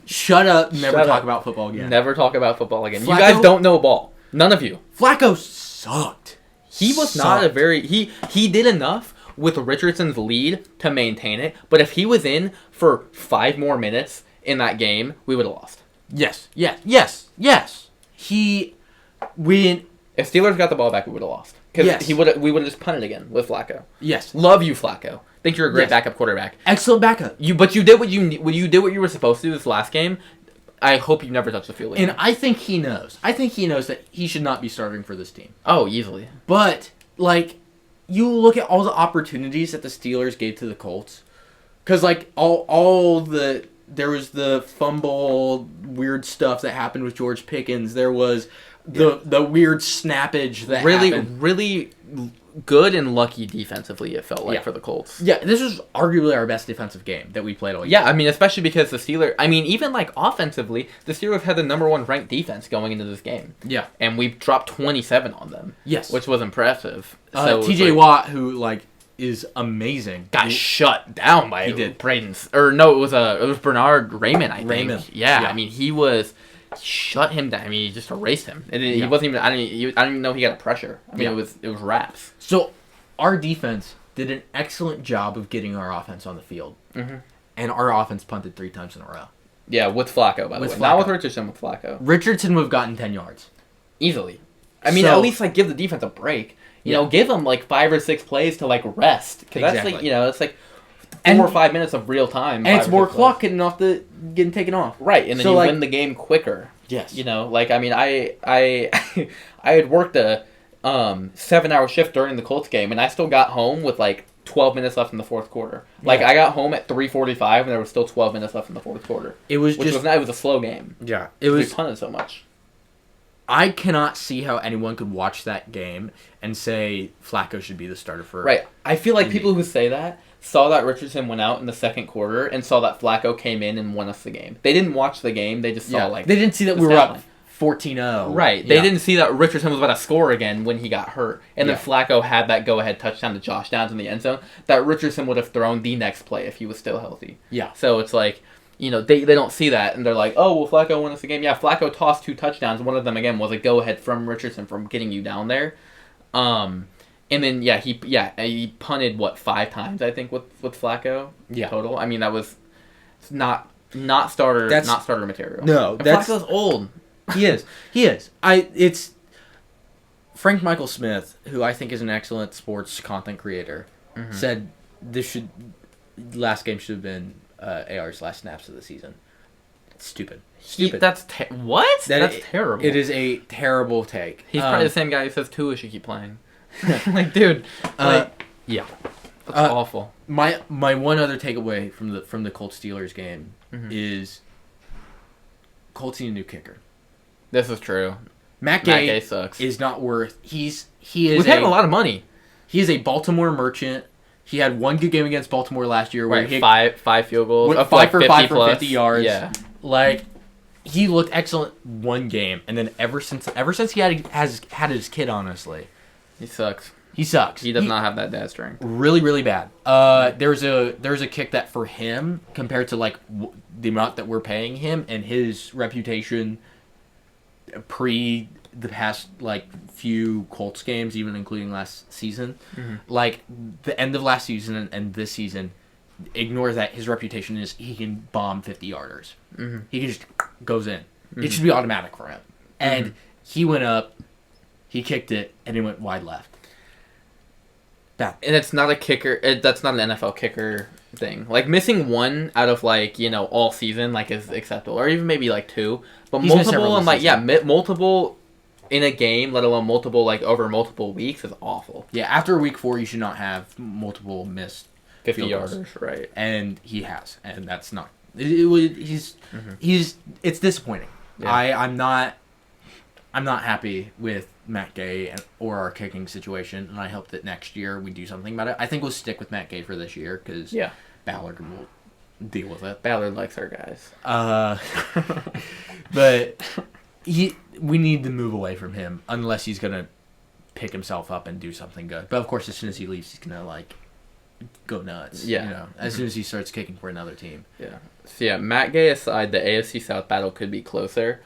Speaker 2: Shut up.
Speaker 1: Never talk about football again.
Speaker 2: Never talk about football again. Flacco, you guys don't know ball. None of you.
Speaker 1: Flacco sucked.
Speaker 2: He was not a very... He did enough with Richardson's lead to maintain it, but if he was in for 5 more minutes in that game, we would have lost.
Speaker 1: Yes. If
Speaker 2: Steelers got the ball back, we would have lost. Because we would have just punted again with Flacco.
Speaker 1: Yes.
Speaker 2: Love you, Flacco. Think you're a great backup quarterback.
Speaker 1: Excellent backup.
Speaker 2: But you did what you were supposed to do this last game. I hope you never touch the field again.
Speaker 1: And I think he knows. I think he knows that he should not be starting for this team.
Speaker 2: Oh, easily.
Speaker 1: But, like, you look at all the opportunities that the Steelers gave to the Colts. Because, like, there was the fumble, weird stuff that happened with George Pickens. There was the weird snappage that happened.
Speaker 2: Really good and lucky defensively, it felt like, for the Colts.
Speaker 1: Yeah, this was arguably our best defensive game that we played all year.
Speaker 2: Yeah, I mean, especially because the Steelers... I mean, even, like, offensively, the Steelers had the number 1 ranked defense going into this game.
Speaker 1: Yeah.
Speaker 2: And we dropped 27 on them.
Speaker 1: Yes.
Speaker 2: Which was impressive.
Speaker 1: TJ Watt, who, like, is amazing.
Speaker 2: Got shut down by Braden's... Or, no, it was Bernard Raymond, I think. Yeah, I mean, he shut him down. I mean, he just erased him. He wasn't even... I didn't even know he got a pressure. I mean, it was wraps.
Speaker 1: So, our defense did an excellent job of getting our offense on the field. Mm-hmm. And our offense punted 3 times in a row.
Speaker 2: Yeah, with Flacco, by the way. Not with Richardson, with Flacco.
Speaker 1: Richardson would have gotten 10 yards.
Speaker 2: Easily. I mean, at least, like, give the defense a break. You know, give them, like, 5 or 6 plays to, like, rest. Because that's, like, it's, like, 4 or 5 minutes of real time.
Speaker 1: And it's more clock getting taken off.
Speaker 2: Right, and then you win the game quicker.
Speaker 1: Yes.
Speaker 2: You know, like, I mean, I had worked a 7-hour shift during the Colts game, and I still got home with, like, 12 minutes left in the fourth quarter. Like, I got home at 3:45, and there was still 12 minutes left in the fourth quarter. It was a slow game.
Speaker 1: Yeah.
Speaker 2: We punted so much.
Speaker 1: I cannot see how anyone could watch that game and say Flacco should be the starter for...
Speaker 2: Right. I feel like people who say that saw that Richardson went out in the second quarter and saw that Flacco came in and won us the game. They didn't watch the game. They just saw, like...
Speaker 1: They didn't see that we were up 14-0.
Speaker 2: Right. They didn't see that Richardson was about to score again when he got hurt. And then Flacco had that go-ahead touchdown to Josh Downs in the end zone that Richardson would have thrown the next play if he was still healthy.
Speaker 1: Yeah.
Speaker 2: So it's like... You know, they don't see that, and they're like, oh, well, Flacco won us the game. Yeah, Flacco tossed 2 touchdowns. One of them, again, was a go-ahead from Richardson from getting you down there. And then, he punted, 5 times, I think, with Flacco total. I mean, that was not starter material.
Speaker 1: No,
Speaker 2: and Flacco's old.
Speaker 1: He is. It's Frank Michael Smith, who I think is an excellent sports content creator, said last game should have been AR's last snaps of the season. It's stupid.
Speaker 2: What? That's terrible.
Speaker 1: It is a terrible take.
Speaker 2: He's probably the same guy who says Tua should keep playing. Like, dude.
Speaker 1: Yeah.
Speaker 2: That's awful.
Speaker 1: My one other takeaway from the Colts Steelers game is Colts need a new kicker.
Speaker 2: This is true.
Speaker 1: Matt Gay
Speaker 2: sucks.
Speaker 1: Is not worth. He is.
Speaker 2: We've had a lot of money.
Speaker 1: He is a Baltimore merchant. He had one good game against Baltimore last year where he
Speaker 2: had 5 field goals,
Speaker 1: went 5 for 5 for 50 yards.
Speaker 2: Yeah,
Speaker 1: like he looked excellent one game, and then ever since he has had his kid, honestly,
Speaker 2: he sucks.
Speaker 1: He sucks.
Speaker 2: He does not have that dad strength.
Speaker 1: Really, really bad. There's a kick that for him compared to like the amount that we're paying him and his reputation pre the past like few Colts games, even including last season, like the end of last season and this season, ignore that. His reputation is he can bomb 50-yarders. He can just goes in. It should be automatic for him. And he went up, he kicked it, and it went wide left.
Speaker 2: Bad. And it's not a kicker. That's not an NFL kicker thing. Like missing one out of like all season like is acceptable, or even maybe like 2, but he's multiple and like multiple. In a game, let alone multiple, like, over multiple weeks, is awful.
Speaker 1: Yeah, after week 4, you should not have multiple missed
Speaker 2: 50-yarders, right?
Speaker 1: And he has, and that's not. It's disappointing. Yeah. I'm not happy with Matt Gay or our kicking situation, and I hope that next year we do something about it. I think we'll stick with Matt Gay for this year because Ballard will deal with it.
Speaker 2: Ballard likes our guys.
Speaker 1: But. We need to move away from him unless he's going to pick himself up and do something good. But, of course, as soon as he leaves, he's going to, like, go nuts. Yeah. As soon as he starts kicking for another team.
Speaker 2: Yeah. So, Matt Gay aside, the AFC South battle could be closer.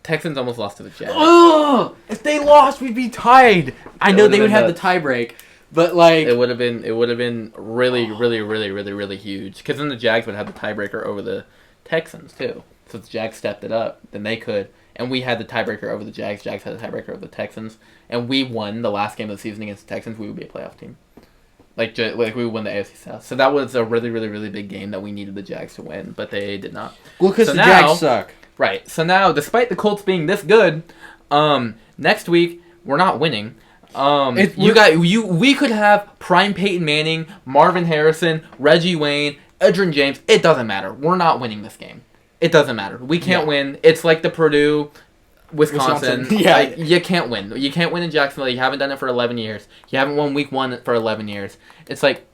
Speaker 2: Texans almost lost to the Jags.
Speaker 1: Oh, if they lost, we'd be tied. I know they would have the tiebreak, but like
Speaker 2: it would have been really, really, really, really, really huge. Because then the Jags would have the tiebreaker over the Texans too. So if the Jags stepped it up, then they could. And we had the tiebreaker over the Jags. Jags had the tiebreaker over the Texans, and we won the last game of the season against the Texans. We would be a playoff team. Like we would win the AFC South. So that was a really, really, really big game that we needed the Jags to win, but they did not.
Speaker 1: Well, because the Jags suck.
Speaker 2: Right. So now, despite the Colts being this good, next week we're not winning. We could have prime Peyton Manning, Marvin Harrison, Reggie Wayne, Edgerrin James. It doesn't matter. We're not winning this game. It doesn't matter. We can't win. It's like the Purdue, Wisconsin.
Speaker 1: Yeah.
Speaker 2: Like, you can't win. You can't win in Jacksonville. You haven't done it for 11 years. You haven't won week 1 for 11 years. It's like...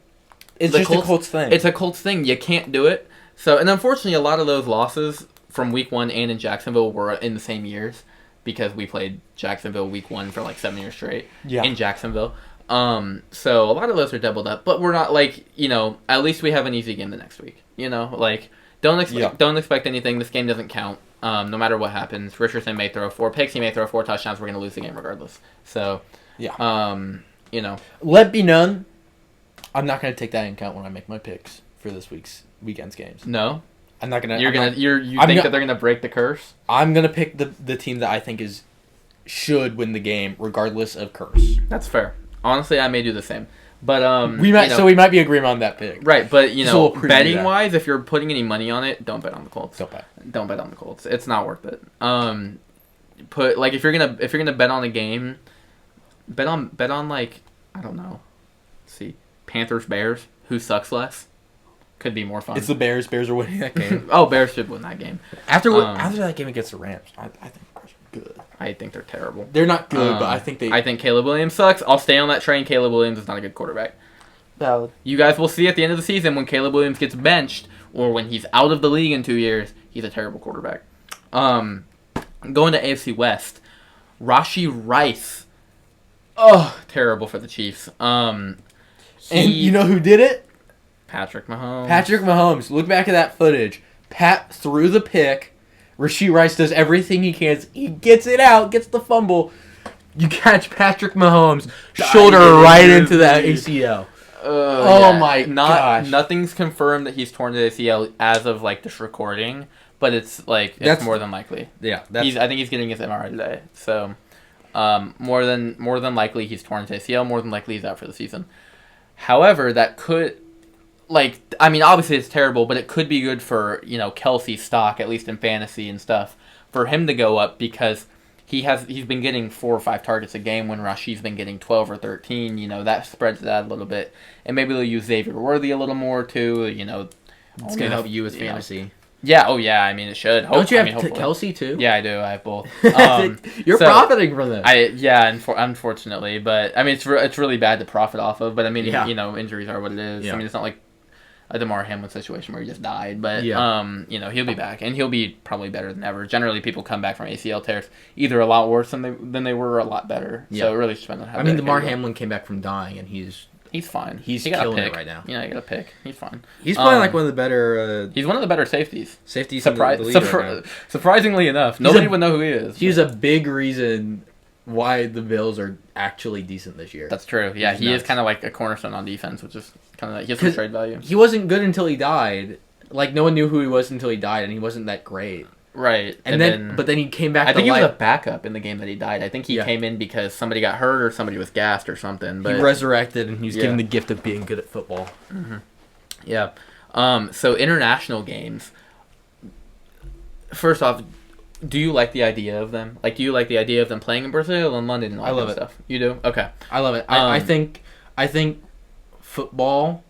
Speaker 1: It's just a Colts thing.
Speaker 2: It's a Colts thing. You can't do it. So, and unfortunately, a lot of those losses from week 1 and in Jacksonville were in the same years because we played Jacksonville week 1 for like 7 years straight in Jacksonville. So a lot of those are doubled up, but we're not like, at least we have an easy game the next week. Like... Don't expect anything. This game doesn't count. No matter what happens, Richardson may throw 4 picks. He may throw 4 touchdowns. We're going to lose the game regardless. So,
Speaker 1: Let be known, I'm not going to take that into account when I make my picks for this weekend's games.
Speaker 2: No,
Speaker 1: I'm not going to.
Speaker 2: You think that they're going to break the curse?
Speaker 1: I'm going to pick the team that I think should win the game regardless of curse.
Speaker 2: That's fair. Honestly, I may do the same. But
Speaker 1: we might be agreeing on that pick.
Speaker 2: Right, but betting wise, if you're putting any money on it, don't bet on the Colts. Don't bet on the Colts. It's not worth it. If you're gonna bet on a game, bet on like, I don't know. Let's see, Panthers Bears, who sucks less, could be more fun.
Speaker 1: It's the Bears. Bears are winning that game.
Speaker 2: Oh, Bears should win that game.
Speaker 1: After that game against the Rams, I think the Bears are good.
Speaker 2: I think they're terrible.
Speaker 1: They're not good, but I think
Speaker 2: Caleb Williams sucks. I'll stay on that train. Caleb Williams is not a good quarterback.
Speaker 1: Valid.
Speaker 2: You guys will see at the end of the season when Caleb Williams gets benched or when he's out of the league in 2 years, he's a terrible quarterback. Going to AFC West, Rashee Rice. Oh, terrible for the Chiefs.
Speaker 1: And you know who did it?
Speaker 2: Patrick Mahomes.
Speaker 1: Patrick Mahomes. Look back at that footage. Pat threw the pick. Rashee Rice does everything he can. He gets it out, gets the fumble. You catch Patrick Mahomes, shoulder right into that ACL. My gosh.
Speaker 2: Nothing's confirmed that he's torn the ACL as of like this recording, but it's more than likely.
Speaker 1: Yeah,
Speaker 2: I think he's getting his MRI today. So, more than likely he's torn his ACL. More than likely he's out for the season. However, that could. Obviously it's terrible, but it could be good for, Kelsey's stock, at least in fantasy and stuff, for him to go up because he's been getting 4 or 5 targets a game when Rashee's been getting 12 or 13. That spreads that a little bit. And maybe they'll use Xavier Worthy a little more too,
Speaker 1: It's going to help you with fantasy.
Speaker 2: Yeah, it should.
Speaker 1: Don't you have Kelsey too?
Speaker 2: Yeah, I do. I have both.
Speaker 1: You're profiting from this.
Speaker 2: Unfortunately. But, it's really bad to profit off of. But, injuries are what it is. Yeah. It's not like a DeMar Hamlin situation where he just died, but he'll be back and he'll be probably better than ever. Generally, people come back from ACL tears either a lot worse than they were or a lot better. Yeah. So it really depends on how.
Speaker 1: DeMar Hamlin came back from dying and he's
Speaker 2: fine.
Speaker 1: He's killing it right now.
Speaker 2: He got a pick. He's fine.
Speaker 1: He's probably like one of the better.
Speaker 2: He's one of the better safeties.
Speaker 1: Right
Speaker 2: surprisingly enough, nobody would know who he is.
Speaker 1: He's a big reason why the Bills are actually decent this year.
Speaker 2: That's true. Yeah, he is kind of like a cornerstone on defense, which is kind of like he has some trade value.
Speaker 1: He wasn't good until he died. Like no one knew who he was until he died, and he wasn't that great.
Speaker 2: Right.
Speaker 1: And then he came back.
Speaker 2: I think he was a backup in the game that he died. I think he came in because somebody got hurt or somebody was gassed or something. But
Speaker 1: he resurrected, and he's given the gift of being good at football.
Speaker 2: Mm-hmm. Yeah. So international games. First off, do you like the idea of them? Like, do you like the idea of them playing in Brazil and London and all that stuff? You do? Okay.
Speaker 1: I love it. I think football,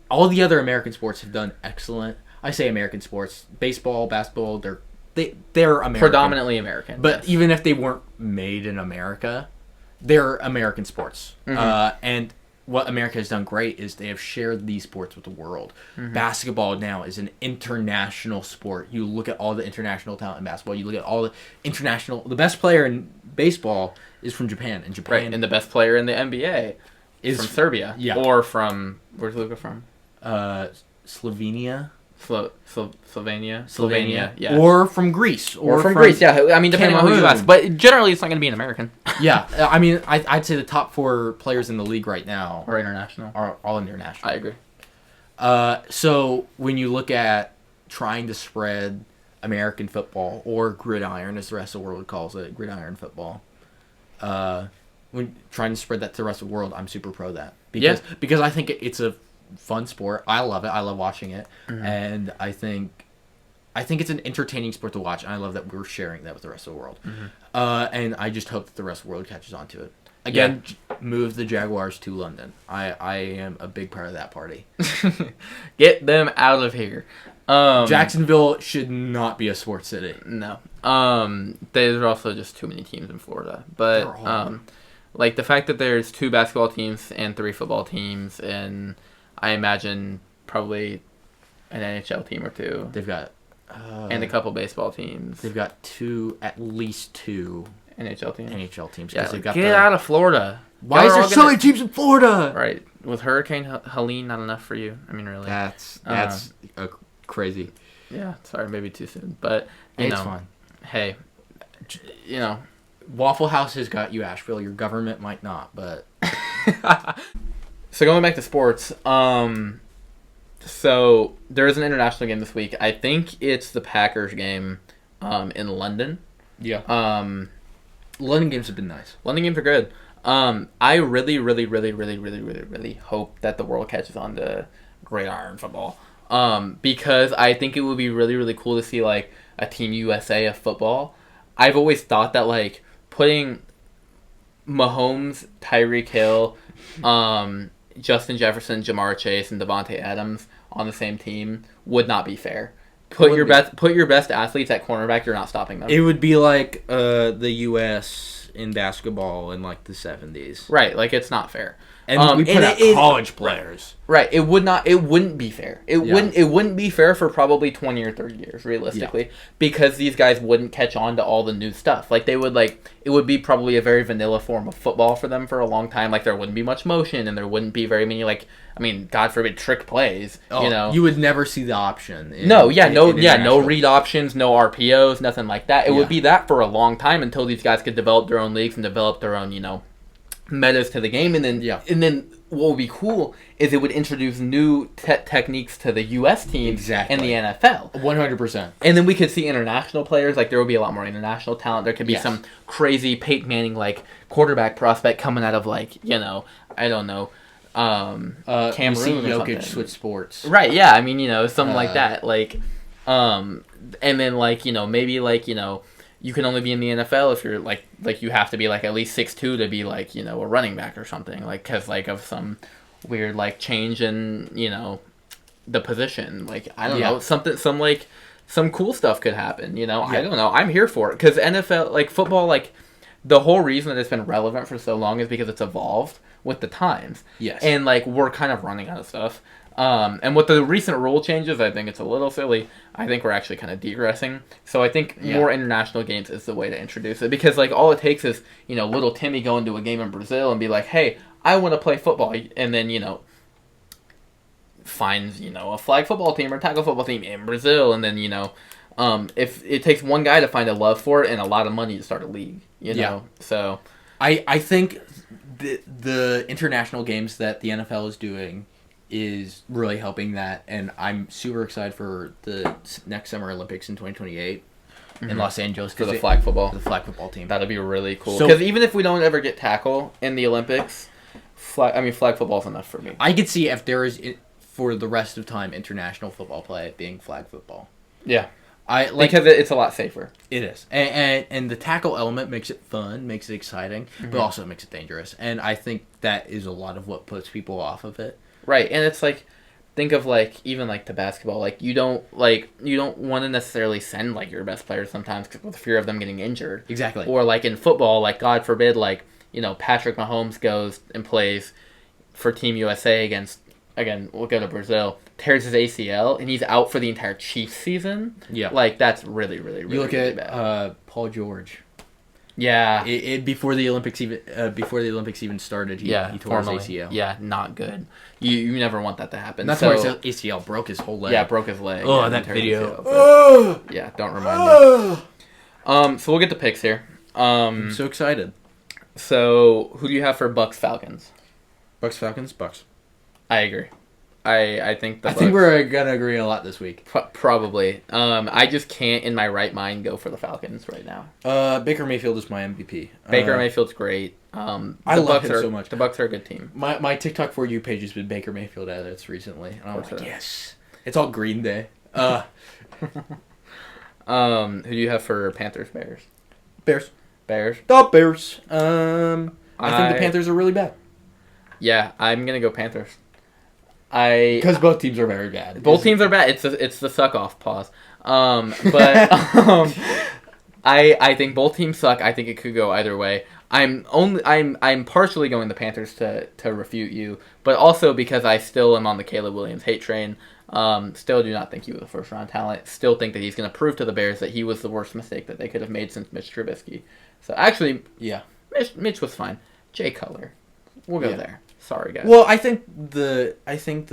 Speaker 1: all the other American sports have done excellent. I say American sports. Baseball, basketball, they're American.
Speaker 2: Predominantly American.
Speaker 1: But even if they weren't made in America, they're American sports.
Speaker 2: Mm-hmm.
Speaker 1: And what America has done great is they have shared these sports with the world.
Speaker 2: Mm-hmm.
Speaker 1: Basketball now is an international sport. You look at all the international talent in basketball. You look at all the international... The best player in baseball is from Japan. And Japan...
Speaker 2: Right, and the best player in the NBA is from Serbia.
Speaker 1: Yeah.
Speaker 2: Or from... Where's Luka from?
Speaker 1: Slovenia.
Speaker 2: Slovenia, yeah.
Speaker 1: Or from Greece.
Speaker 2: Or from Greece, yeah. I mean, depending on who you ask. But generally, it's not going to be an American.
Speaker 1: Yeah. I mean, I'd say the top 4 players in the league right now
Speaker 2: are international.
Speaker 1: Are all international.
Speaker 2: I agree.
Speaker 1: So when you look at trying to spread American football, or gridiron, as the rest of the world calls it, gridiron football, when trying to spread that to the rest of the world, I'm super pro that. Because I think it's a fun sport. I love it. I love watching it. Mm-hmm. And I think it's an entertaining sport to watch, and I love that we're sharing that with the rest of the world. Mm-hmm. And I just hope that the rest of the world catches on to it. Again, move the Jaguars to London. I am a big part of that party.
Speaker 2: Get them out of here.
Speaker 1: Jacksonville should not be a sports city.
Speaker 2: No. There's also just too many teams in Florida. But like the fact that there's 2 basketball teams and 3 football teams, and I imagine probably an NHL team or 2.
Speaker 1: They've got
Speaker 2: and a couple baseball teams.
Speaker 1: They've got at least 2
Speaker 2: NHL teams.
Speaker 1: Yeah,
Speaker 2: like, get out of Florida.
Speaker 1: Why is there so many teams in Florida?
Speaker 2: Right. Was Hurricane Helene not enough for you? I mean, really.
Speaker 1: That's crazy.
Speaker 2: Yeah. Sorry, maybe too soon. But,
Speaker 1: it's fine.
Speaker 2: Hey,
Speaker 1: Waffle House has got you, Asheville. Your government might not, but...
Speaker 2: So going back to sports, so there is an international game this week. I think it's the Packers game in London.
Speaker 1: Yeah. London games have been nice.
Speaker 2: London games are good. I really, really, really, really, really, really, really hope that the world catches on to gridiron football. Because I think it would be really, really cool to see like a Team USA of football. I've always thought that like putting Mahomes, Tyreek Hill, Justin Jefferson, Jamar Chase, and Devontae Adams on the same team would not be fair. Put your best athletes at cornerback. You're not stopping them.
Speaker 1: It would be like the U.S. in basketball in like the 70s.
Speaker 2: Right, like it's not fair.
Speaker 1: And we put out college players.
Speaker 2: Right, it wouldn't be fair. It wouldn't be fair for probably 20 or 30 years realistically, because these guys wouldn't catch on to all the new stuff. Like it would be probably a very vanilla form of football for them for a long time. Like there wouldn't be much motion, and there wouldn't be very many God forbid trick plays.
Speaker 1: You would never see the option.
Speaker 2: No read options, no RPOs, nothing like that. It would be that for a long time until these guys could develop their own leagues and develop their own metas to the game, and then what would be cool is it would introduce new techniques to the U.S. teams and the NFL.
Speaker 1: 100%.
Speaker 2: And then we could see international players. Like there would be a lot more international talent. There could be some crazy Peyton Manning like quarterback prospect coming out of I don't know. Cameroon or
Speaker 1: Jokic switch sports.
Speaker 2: Right, yeah. I mean, something like that. And then maybe you can only be in the NFL if you're like you have to be at least 6'2" to be a running back or something, because of some weird change in the position. I don't know, some cool stuff could happen. I don't know. I'm here for it because NFL football the whole reason that it's been relevant for so long is because it's evolved with the times.
Speaker 1: Yes.
Speaker 2: And we're kind of running out of stuff. And with the recent rule changes, I think it's a little silly. I think we're actually kind of digressing. So I think more international games is the way to introduce it. Because, all it takes is, little Timmy going to a game in Brazil and be like, hey, I want to play football. And then, finds, a flag football team or tackle football team in Brazil. And then, if it takes one guy to find a love for it and a lot of money to start a league, So
Speaker 1: I think the international games that the NFL is doing is really helping that, and I'm super excited for the next Summer Olympics in 2028 in Los Angeles
Speaker 2: for the flag football
Speaker 1: team.
Speaker 2: That'd be really cool. Because even if we don't ever get tackle in the Olympics, flag football's enough for me.
Speaker 1: I could see if there is for the rest of time international football play being flag football.
Speaker 2: Yeah, because it's a lot safer.
Speaker 1: It is, and the tackle element makes it fun, makes it exciting, but also makes it dangerous. And I think that is a lot of what puts people off of it.
Speaker 2: Right, and it's think of even the basketball. You don't want to necessarily send your best players sometimes with fear of them getting injured.
Speaker 1: Exactly.
Speaker 2: Or in football, God forbid, Patrick Mahomes goes and plays for Team USA against, again, we'll go to Brazil, tears his ACL, and he's out for the entire Chiefs season.
Speaker 1: Yeah.
Speaker 2: That's really, really, really,
Speaker 1: you look
Speaker 2: really
Speaker 1: at
Speaker 2: bad.
Speaker 1: Paul George.
Speaker 2: Yeah.
Speaker 1: Before the Olympics even started, he tore his ACL.
Speaker 2: Yeah, not good. You never want that to happen.
Speaker 1: That's why his ACL broke his whole leg.
Speaker 2: Yeah, broke his leg.
Speaker 1: Oh, that video.
Speaker 2: Yeah, don't remind me. So we'll get the picks here.
Speaker 1: I'm so excited.
Speaker 2: So who do you have for Bucks Falcons?
Speaker 1: Bucks Falcons. Bucks.
Speaker 2: I agree. I think
Speaker 1: I think we're gonna agree a lot this week.
Speaker 2: Probably. I just can't in my right mind go for the Falcons right now.
Speaker 1: Baker Mayfield is my MVP.
Speaker 2: Baker Mayfield's great.
Speaker 1: I love him so much.
Speaker 2: The Bucks are a good team.
Speaker 1: My TikTok For You page has been Baker Mayfield edits recently. And I'm like, yes. It's all Green Day.
Speaker 2: Who do you have for Panthers Bears?
Speaker 1: Bears.
Speaker 2: The
Speaker 1: Bears. I think the Panthers are really bad.
Speaker 2: Yeah, I'm gonna go Panthers.
Speaker 1: Because both teams are very bad.
Speaker 2: Both teams are bad. It's the suck off pause. But I think both teams suck. I think it could go either way. I'm partially going the Panthers to refute you, but also because I still am on the Caleb Williams hate train. Still do not think he was a first round talent. Still think that he's going to prove to the Bears that he was the worst mistake that they could have made since Mitch Trubisky. So actually, yeah, Mitch was fine. Jay Cutler, we'll go there. Sorry, guys.
Speaker 1: Well, I think the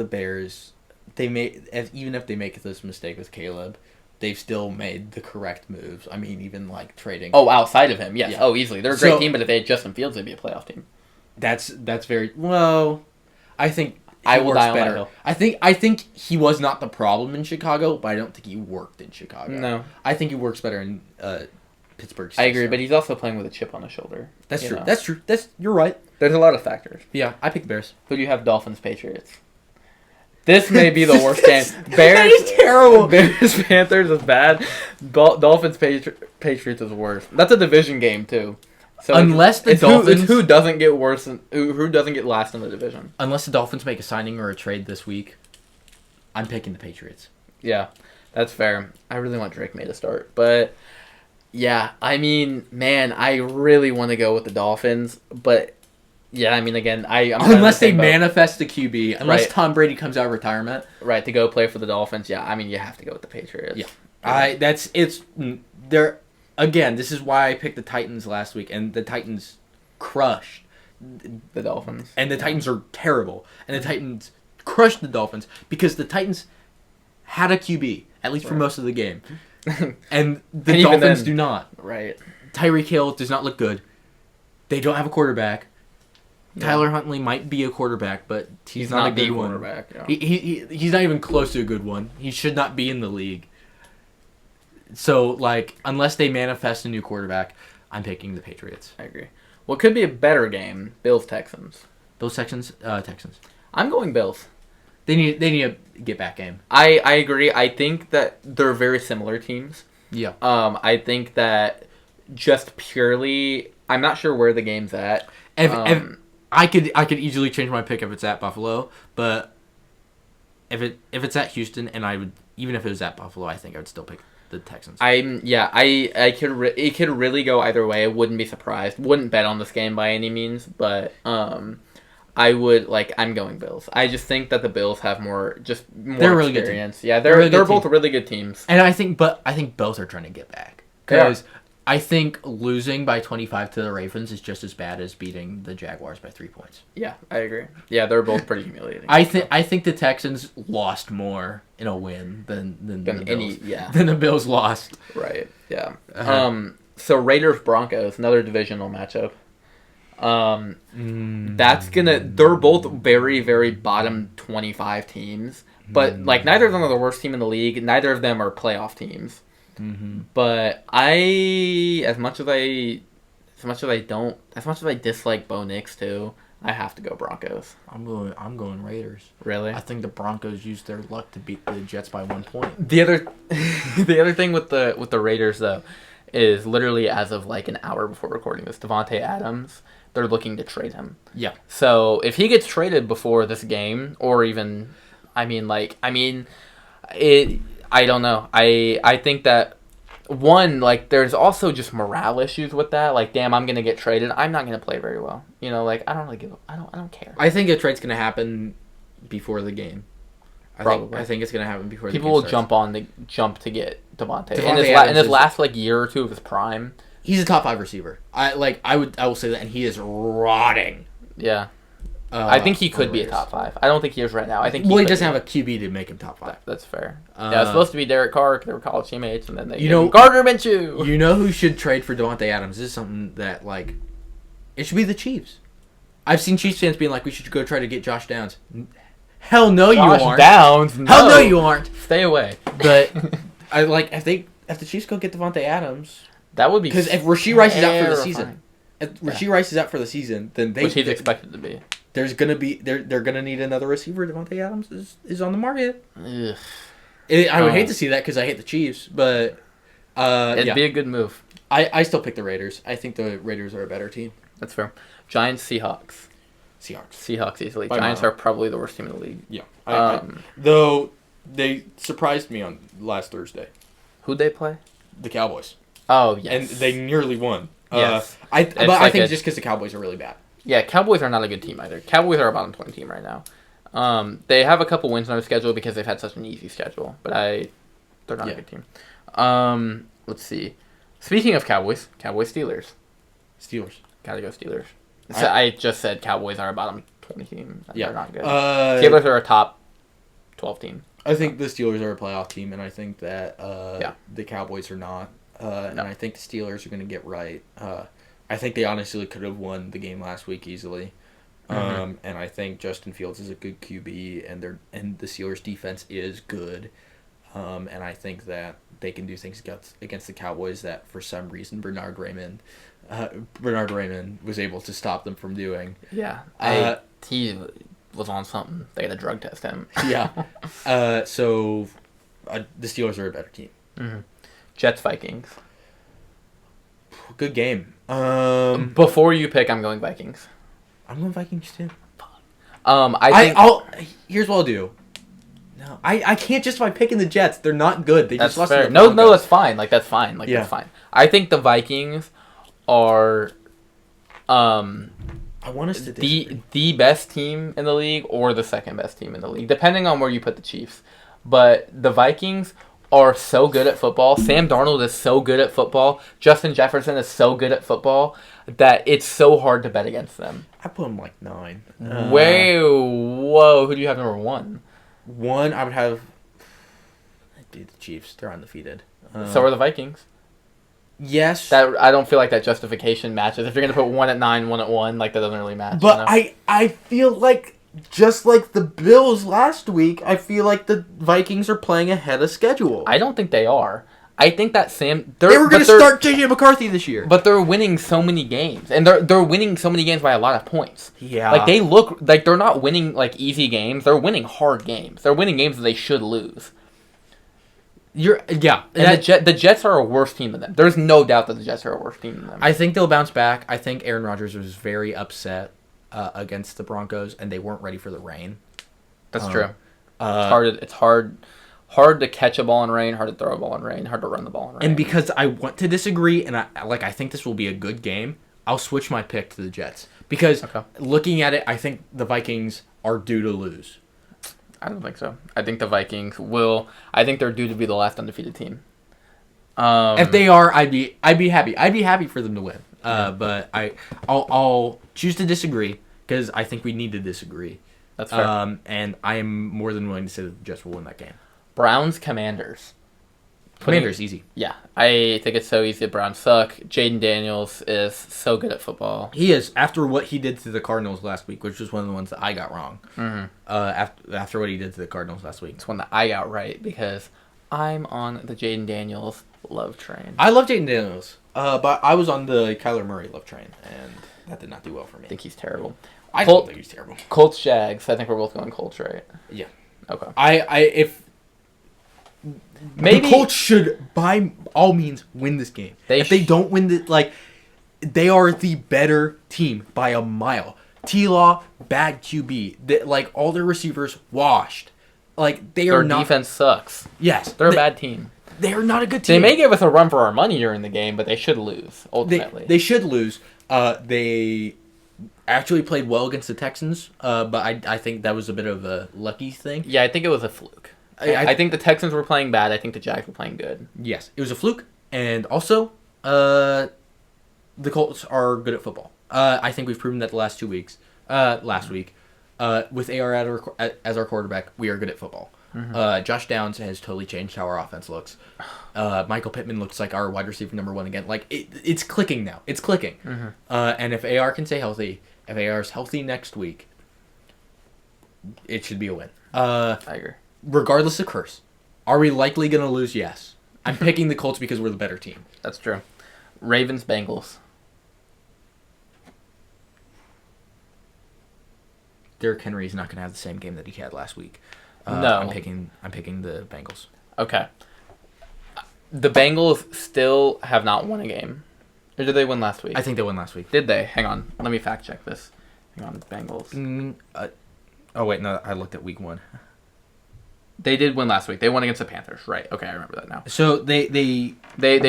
Speaker 1: Bears, even if they make this mistake with Caleb, they've still made the correct moves. I mean, even like trading.
Speaker 2: Oh, outside of him, yes. Yeah. Oh, easily. They're a great team, but if they had Justin Fields, they'd be a playoff team.
Speaker 1: That's very well. I think
Speaker 2: I will die on that hill.
Speaker 1: I think he was not the problem in Chicago, but I don't think he worked in Chicago.
Speaker 2: No,
Speaker 1: I think he works better in Pittsburgh.
Speaker 2: I agree, but he's also playing with a chip on his shoulder.
Speaker 1: That's true. That's true. You're right.
Speaker 2: There's a lot of factors.
Speaker 1: Yeah, I pick the Bears.
Speaker 2: Who do you have? Dolphins, Patriots. This may be the worst game.
Speaker 1: Bears is terrible.
Speaker 2: Bears Panthers is bad. Dolphins Patriots is worse. That's a division game too. So
Speaker 1: unless the Dolphins,
Speaker 2: who doesn't get worse, who doesn't get last in the division.
Speaker 1: Unless the Dolphins make a signing or a trade this week, I'm picking the Patriots.
Speaker 2: Yeah, that's fair. I really want Drake May to start, but yeah, I mean, man, I really want to go with the Dolphins, but. Yeah, I mean, again, I'm
Speaker 1: unless they manifest the QB, unless Tom Brady comes out of retirement,
Speaker 2: right, to go play for the Dolphins. Yeah, I mean, you have to go with the Patriots.
Speaker 1: Yeah, they're again. This is why I picked the Titans last week, and the Titans crushed
Speaker 2: the Dolphins,
Speaker 1: and the Titans are terrible, and the Titans crushed the Dolphins because the Titans had a QB at least for most of the game, and the Dolphins do not.
Speaker 2: Right,
Speaker 1: Tyreek Hill does not look good. They don't have a quarterback. Tyler Huntley might be a quarterback, but he's not a good one.
Speaker 2: Yeah.
Speaker 1: He's not even close to a good one. He should not be in the league. So, like, unless they manifest a new quarterback, I'm picking the Patriots.
Speaker 2: I agree. Well, it could be a better game. Bills-Texans.
Speaker 1: Texans.
Speaker 2: I'm going Bills.
Speaker 1: They need a get-back game.
Speaker 2: I agree. I think that they're very similar teams.
Speaker 1: Yeah.
Speaker 2: I think that just purely, I'm not sure where the game's at.
Speaker 1: I could easily change my pick if it's at Buffalo, but if it's at Houston, and even if it was at Buffalo, I think I would still pick the Texans.
Speaker 2: It could really go either way. I wouldn't be surprised. Wouldn't bet on this game by any means, but I would I'm going Bills. I just think that the Bills have more
Speaker 1: they're really
Speaker 2: experience. Good team. Yeah, they're both really good teams.
Speaker 1: And I think both are trying to get back because. I think losing by 25 to the Ravens is just as bad as beating the Jaguars by 3 points.
Speaker 2: Yeah, I agree. Yeah, they're both pretty humiliating.
Speaker 1: I think the Texans lost more in a win than the Bills. Than the Bills lost.
Speaker 2: Right. Yeah. Uh-huh. So Raiders Broncos, another divisional matchup. They're both very, very bottom 25 teams, but neither of them are the worst team in the league. Neither of them are playoff teams. Mm-hmm. But as much as I dislike Bo Nix too, I have to go Broncos.
Speaker 1: I'm going Raiders.
Speaker 2: Really?
Speaker 1: I think the Broncos used their luck to beat the Jets by 1 point.
Speaker 2: The other thing with the Raiders though is literally as of an hour before recording this, Devontae Adams, they're looking to trade him.
Speaker 1: Yeah.
Speaker 2: So if he gets traded before this game, or even, I don't know. I think that there's also just morale issues with that. Damn, I'm gonna get traded. I'm not gonna play very well. I don't really I don't care.
Speaker 1: I think a trade's gonna happen before the game.
Speaker 2: Probably.
Speaker 1: I think it's gonna happen
Speaker 2: before people will jump to get Devontae. In his last year or two of his prime,
Speaker 1: He's a top 5 receiver. I will say that, and he is rotting.
Speaker 2: Yeah. I think he could be a top 5. I don't think he is right now. I think
Speaker 1: he doesn't have a QB to make him top 5.
Speaker 2: That's fair. Yeah, it's supposed to be Derek Carr. They were college teammates, and then they Gardner Minshew.
Speaker 1: You know who should trade for Devontae Adams? This is something that it should be the Chiefs. I've seen Chiefs fans being like, we should go try to get Josh Downs. Hell no, you aren't.
Speaker 2: Josh Downs? No.
Speaker 1: Hell no, you aren't.
Speaker 2: Stay away.
Speaker 1: But if the Chiefs go get Devontae Adams,
Speaker 2: that would be
Speaker 1: because if Rashee Rice is out for the season, Rice is out for the season, then
Speaker 2: which he's expected to be.
Speaker 1: There's gonna be they're gonna need another receiver. Devontae Adams is on the market. I would hate to see that because I hate the Chiefs, but
Speaker 2: it'd be a good move.
Speaker 1: I still pick the Raiders. I think the Raiders are a better team.
Speaker 2: That's fair. Giants, Seahawks easily. Giants are probably the worst team in the league.
Speaker 1: Yeah. Though they surprised me on last Thursday.
Speaker 2: Who'd they play?
Speaker 1: The Cowboys.
Speaker 2: Oh yes.
Speaker 1: And they nearly won.
Speaker 2: Yes.
Speaker 1: I think just because the Cowboys are really bad.
Speaker 2: Yeah, Cowboys are not a good team either. Cowboys are a bottom 20 team right now. They have a couple wins on their schedule because they've had such an easy schedule, but they're not a good team. Let's see. Speaking of Cowboys, Steelers. Gotta go Steelers. So I just said Cowboys are a bottom 20 team. They're not good. Steelers are a top 12 team.
Speaker 1: I think the Steelers are a playoff team, and I think that the Cowboys are not. And I think the Steelers are going to get right. I think they honestly could have won the game last week easily. And I think Justin Fields is a good QB, and the Steelers' defense is good. And I think that they can do things against the Cowboys that, for some reason, Bernard Raymond was able to stop them from doing.
Speaker 2: Yeah, he was on something. They had to drug test him.
Speaker 1: So the Steelers are a better team.
Speaker 2: Mm-hmm. Jets, Vikings.
Speaker 1: Good game.
Speaker 2: Before you pick, I'm going Vikings.
Speaker 1: I'm going Vikings too.
Speaker 2: Here's
Speaker 1: what I'll do. No, I can't justify picking the Jets. They're not good. They just lost to the
Speaker 2: Broncos. No, that's fine. That's fine. That's fine. I think the Vikings are
Speaker 1: I want us to
Speaker 2: the best team in the league or the second best team in the league, depending on where you put the Chiefs. But the Vikings are so good at football. Sam Darnold is so good at football. Justin Jefferson is so good at football that it's so hard to bet against them.
Speaker 1: I put them 9.
Speaker 2: Whoa! Who do you have number 1?
Speaker 1: 1, I would have. Dude, the Chiefs. They're undefeated.
Speaker 2: So are the Vikings.
Speaker 1: Yes.
Speaker 2: That I don't feel like that justification matches. If you're gonna put 1 at 9, 1 at 1, that doesn't really match.
Speaker 1: But I feel like, just like the Bills last week, I feel like the Vikings are playing ahead of schedule.
Speaker 2: I don't think they are. I think that they
Speaker 1: were going to start J.J. McCarthy this year.
Speaker 2: But they're winning so many games. And they're winning so many games by a lot of points.
Speaker 1: Yeah.
Speaker 2: They look like they're not winning easy games. They're winning hard games. They're winning games that they should lose.
Speaker 1: And
Speaker 2: the Jets are a worse team than them. There's no doubt that the Jets are a worse team than them.
Speaker 1: I think they'll bounce back. I think Aaron Rodgers was very upset against the Broncos, and they weren't ready for the rain.
Speaker 2: That's true. It's hard to catch a ball in rain, hard to throw a ball in rain, hard to run the ball in rain.
Speaker 1: And because I want to disagree, and I think this will be a good game, I'll switch my pick to the Jets. Because looking at it, I think the Vikings are due to lose.
Speaker 2: I don't think so. I think the Vikings will. I think they're due to be the last undefeated team.
Speaker 1: If they are, I'd be happy. I'd be happy for them to win. But I'll choose to disagree because I think we need to disagree.
Speaker 2: That's fair.
Speaker 1: And I am more than willing to say that the Jets will win that game.
Speaker 2: Browns, Commanders.
Speaker 1: Commanders, easy.
Speaker 2: Yeah, I think it's so easy. The Browns suck. Jaden Daniels is so good at football.
Speaker 1: He is, after what he did to the Cardinals last week, which was one of the ones that I got wrong.
Speaker 2: Mm-hmm.
Speaker 1: After what he did to the Cardinals last week.
Speaker 2: It's one that I got right because I'm on the Jaden Daniels love train.
Speaker 1: I love Jaden Daniels, but I was on the Kyler Murray love train, and that did not do well for me.
Speaker 2: I think he's terrible.
Speaker 1: I don't think he's terrible.
Speaker 2: Colts, Jags. I think we're both going Colts, right?
Speaker 1: Yeah.
Speaker 2: Okay.
Speaker 1: Maybe the Colts should, by all means, win this game. If they don't win they are the better team by a mile. T-Law, bad QB. All their receivers washed. Their
Speaker 2: defense sucks.
Speaker 1: Yes.
Speaker 2: They're a bad team.
Speaker 1: They're not a good team.
Speaker 2: They may give us a run for our money during the game, but they should lose, ultimately.
Speaker 1: They should lose. They actually played well against the Texans, but I think that was a bit of a lucky thing.
Speaker 2: Yeah, I think it was a fluke. I think the Texans were playing bad. I think the Jags were playing good.
Speaker 1: Yes, it was a fluke. And also, the Colts are good at football. I think we've proven that the last 2 weeks. Last week, with AR as our quarterback, we are good at football. Mm-hmm. Josh Downs has totally changed how our offense looks. Michael Pittman looks like our wide receiver number 1 again. Like it's clicking now. It's clicking. Mm-hmm. And if AR can stay healthy, if AR is healthy next week, it should be a win.
Speaker 2: I agree.
Speaker 1: Regardless of curse, are we likely going to lose? Yes. I'm picking the Colts because we're the better team.
Speaker 2: That's true. Ravens, Bengals.
Speaker 1: Derrick Henry is not going to have the same game that he had last week.
Speaker 2: No.
Speaker 1: I'm picking the Bengals.
Speaker 2: Okay. The Bengals still have not won a game. Or did they win last week?
Speaker 1: I think they won last week.
Speaker 2: Did they? Hang on. Let me fact check this. Hang on. Bengals.
Speaker 1: Oh, wait. No, I looked at week 1.
Speaker 2: They did win last week. They won against the Panthers. Right. Okay, I remember that now.
Speaker 1: So they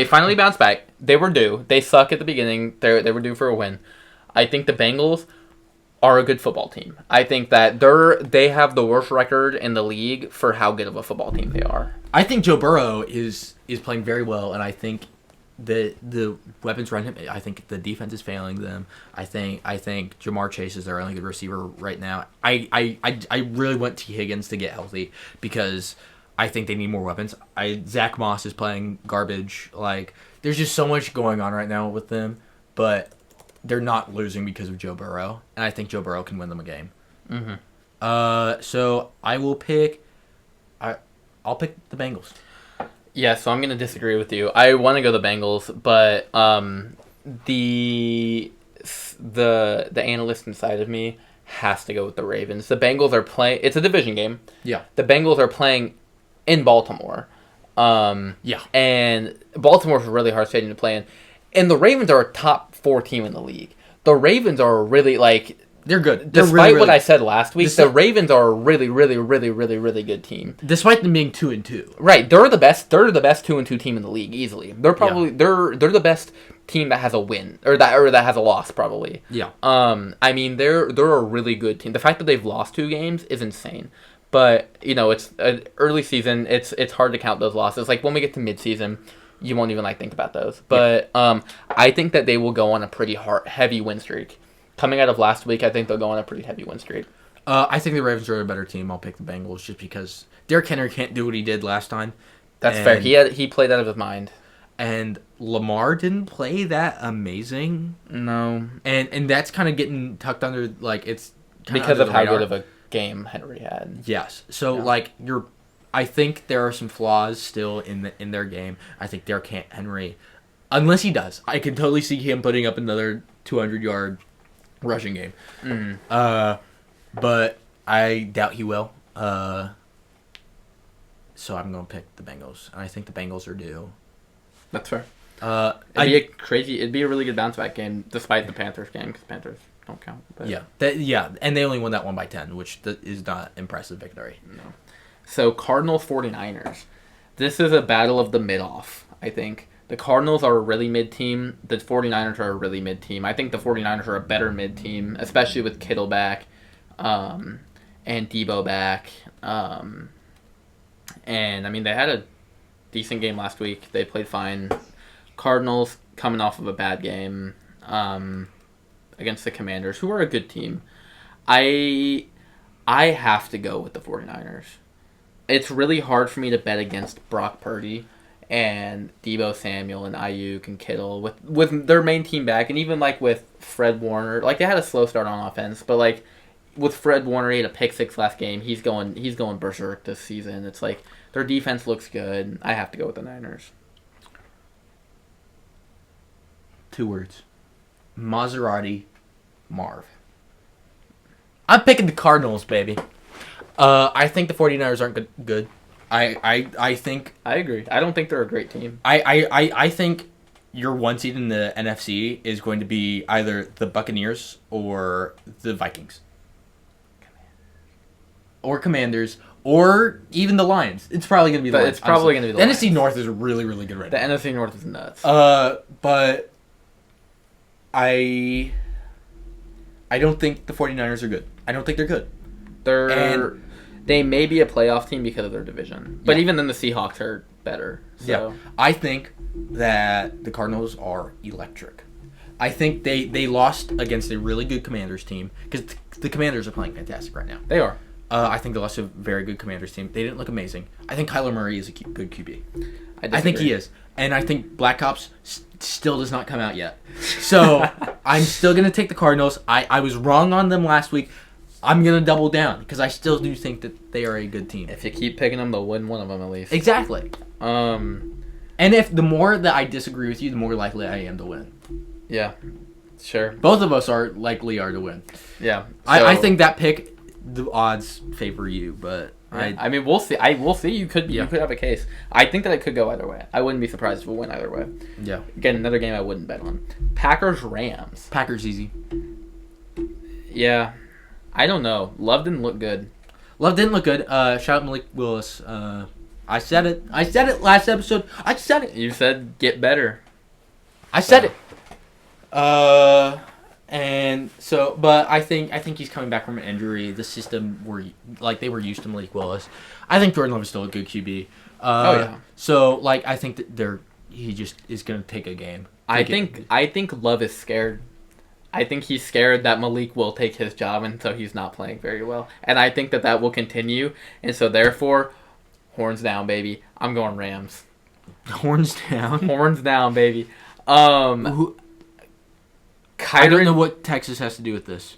Speaker 2: finally bounced back. They were due. They suck at the beginning. They were due for a win. I think the Bengals are a good football team. I think that they have the worst record in the league for how good of a football team they are.
Speaker 1: I think Joe Burrow is playing very well, and I think the weapons around him. I think the defense is failing them. I think Jamar Chase is their only good receiver right now. I really want T. Higgins to get healthy because I think they need more weapons. Zach Moss is playing garbage. Like there's just so much going on right now with them, but they're not losing because of Joe Burrow, and I think Joe Burrow can win them a game. Mm-hmm. So I will pick. I'll pick the Bengals.
Speaker 2: Yeah, so I'm going to disagree with you. I want to go the Bengals, but the analyst inside of me has to go with the Ravens. The Bengals are playing. It's a division game.
Speaker 1: Yeah.
Speaker 2: The Bengals are playing in Baltimore.
Speaker 1: Yeah.
Speaker 2: And Baltimore's a really hard stadium to play in. And the Ravens are a top 4 team in the league. The Ravens are really like.
Speaker 1: They're good.
Speaker 2: Despite what I said last week, the Ravens are a really, really, really, really, really good team.
Speaker 1: Despite them being 2-2,
Speaker 2: right? They're the best 2-2 team in the league easily. They're probably they're the best team that has a win or that has a loss probably.
Speaker 1: Yeah.
Speaker 2: I mean they're a really good team. The fact that they've lost 2 games is insane. But it's an early season. It's hard to count those losses. Like when we get to midseason, you won't even think about those. But I think that they will go on a pretty heavy win streak. Coming out of last week, I think they'll go on a pretty heavy win streak.
Speaker 1: I think the Ravens are a better team. I'll pick the Bengals just because Derrick Henry can't do what he did last time.
Speaker 2: That's fair. He played out of his mind.
Speaker 1: And Lamar didn't play that amazing.
Speaker 2: No.
Speaker 1: And that's kind of getting tucked under, it's
Speaker 2: because of how good of a game Henry had.
Speaker 1: Yes. So, I think there are some flaws still in their game. I think Derrick Henry, unless he does, I can totally see him putting up another 200-yard rushing game. Mm. But I doubt he will. So I'm going to pick the Bengals. And I think the Bengals are due.
Speaker 2: That's fair. It'd be a really good bounce back game despite the Panthers game because Panthers don't count. But.
Speaker 1: Yeah. And they only won that one by 10, which is not impressive victory.
Speaker 2: No. So Cardinals 49ers. This is a battle of the mid-off, I think. The Cardinals are a really mid team. The 49ers are a really mid team. I think the 49ers are a better mid team, especially with Kittle back and Debo back. And, I mean, they had a decent game last week. They played fine. Cardinals coming off of a bad game against the Commanders, who are a good team. I have to go with the 49ers. It's really hard for me to bet against Brock Purdy and Debo Samuel and Ayuk and Kittle with their main team back, and even with Fred Warner, they had a slow start on offense, but with Fred Warner, he had a pick 6 last game. He's going berserk this season. It's their defense looks good. I have to go with the Niners.
Speaker 1: 2 words: Maserati, Marv. I'm picking the Cardinals, baby. I think the 49ers aren't good. I think...
Speaker 2: I agree. I don't think they're a great team.
Speaker 1: I think your 1 seed in the NFC is going to be either the Buccaneers or the Vikings. Or Commanders. Or even the Lions. It's probably going to be the Lions.
Speaker 2: It's probably going to be the Lions.
Speaker 1: NFC North is really, really good right now.
Speaker 2: The NFC North is nuts.
Speaker 1: But I don't think the 49ers are good. I don't think they're good.
Speaker 2: They may be a playoff team because of their division. But even then, the Seahawks are better. So.
Speaker 1: Yeah, I think that the Cardinals are electric. I think they lost against a really good Commanders team because the Commanders are playing fantastic right now.
Speaker 2: They are.
Speaker 1: I think they lost to a very good Commanders team. They didn't look amazing. I think Kyler Murray is a good QB. I think he is. And I think Black Ops still does not come out yet. So I'm still going to take the Cardinals. I was wrong on them last week. I'm going to double down because I still do think that they are a good team.
Speaker 2: If you keep picking them, they'll win one of them at least.
Speaker 1: Exactly. And if the more that I disagree with you, the more likely I am to win.
Speaker 2: Yeah, sure.
Speaker 1: Both of us are likely to win.
Speaker 2: Yeah. So,
Speaker 1: I think that pick, the odds favor you, but
Speaker 2: I mean, we'll see. We'll see. You could have a case. I think that it could go either way. I wouldn't be surprised if it went either way.
Speaker 1: Yeah.
Speaker 2: Again, another game I wouldn't bet on. Packers Rams.
Speaker 1: Packers easy.
Speaker 2: Yeah, I don't know. Love didn't look good.
Speaker 1: Shout out Malik Willis. I said it last episode. I said it.
Speaker 2: You said get better.
Speaker 1: I said it. And so, but I think he's coming back from an injury. The system they were used to Malik Willis. I think Jordan Love is still a good QB.
Speaker 2: Yeah.
Speaker 1: So I think that he just is going to take a game.
Speaker 2: I think Love is scared. I think he's scared that Malik will take his job, and so he's not playing very well. And I think that will continue. And so therefore, horns down, baby. I'm going Rams.
Speaker 1: Horns down.
Speaker 2: Horns down, baby.
Speaker 1: I don't know what Texas has to do with this.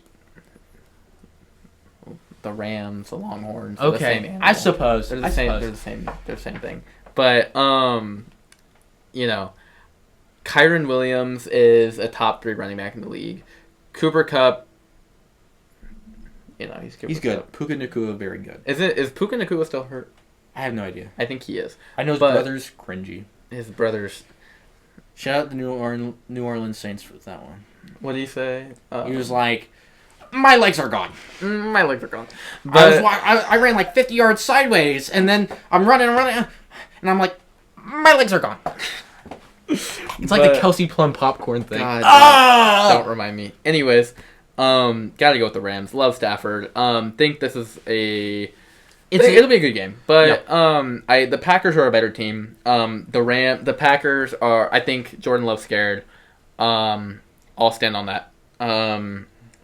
Speaker 2: The Rams, the Longhorns.
Speaker 1: Okay,
Speaker 2: the same animal.
Speaker 1: I suppose
Speaker 2: they're the same. They're the same thing. But Kyren Williams is a top 3 running back in the league. Cooper Kupp. He's
Speaker 1: good.
Speaker 2: Kupp.
Speaker 1: Puka Nacua, very good.
Speaker 2: Is Puka Nacua still hurt?
Speaker 1: I have no idea.
Speaker 2: I think he is.
Speaker 1: I know his brother's cringy.
Speaker 2: His brother's.
Speaker 1: Shout out the New Orleans Saints for that one.
Speaker 2: What did he say?
Speaker 1: He was like, "My legs are gone.
Speaker 2: My legs are gone." But
Speaker 1: I ran like 50 yards sideways, and then I'm running, and I'm like, my legs are gone. It's like the Kelsey Plum popcorn thing.
Speaker 2: God, don't remind me. Anyways, gotta go with the Rams. Love Stafford. Think this is it'll be a good game. But the Packers are a better team. The Packers are. I think Jordan Love's scared. I'll stand on that.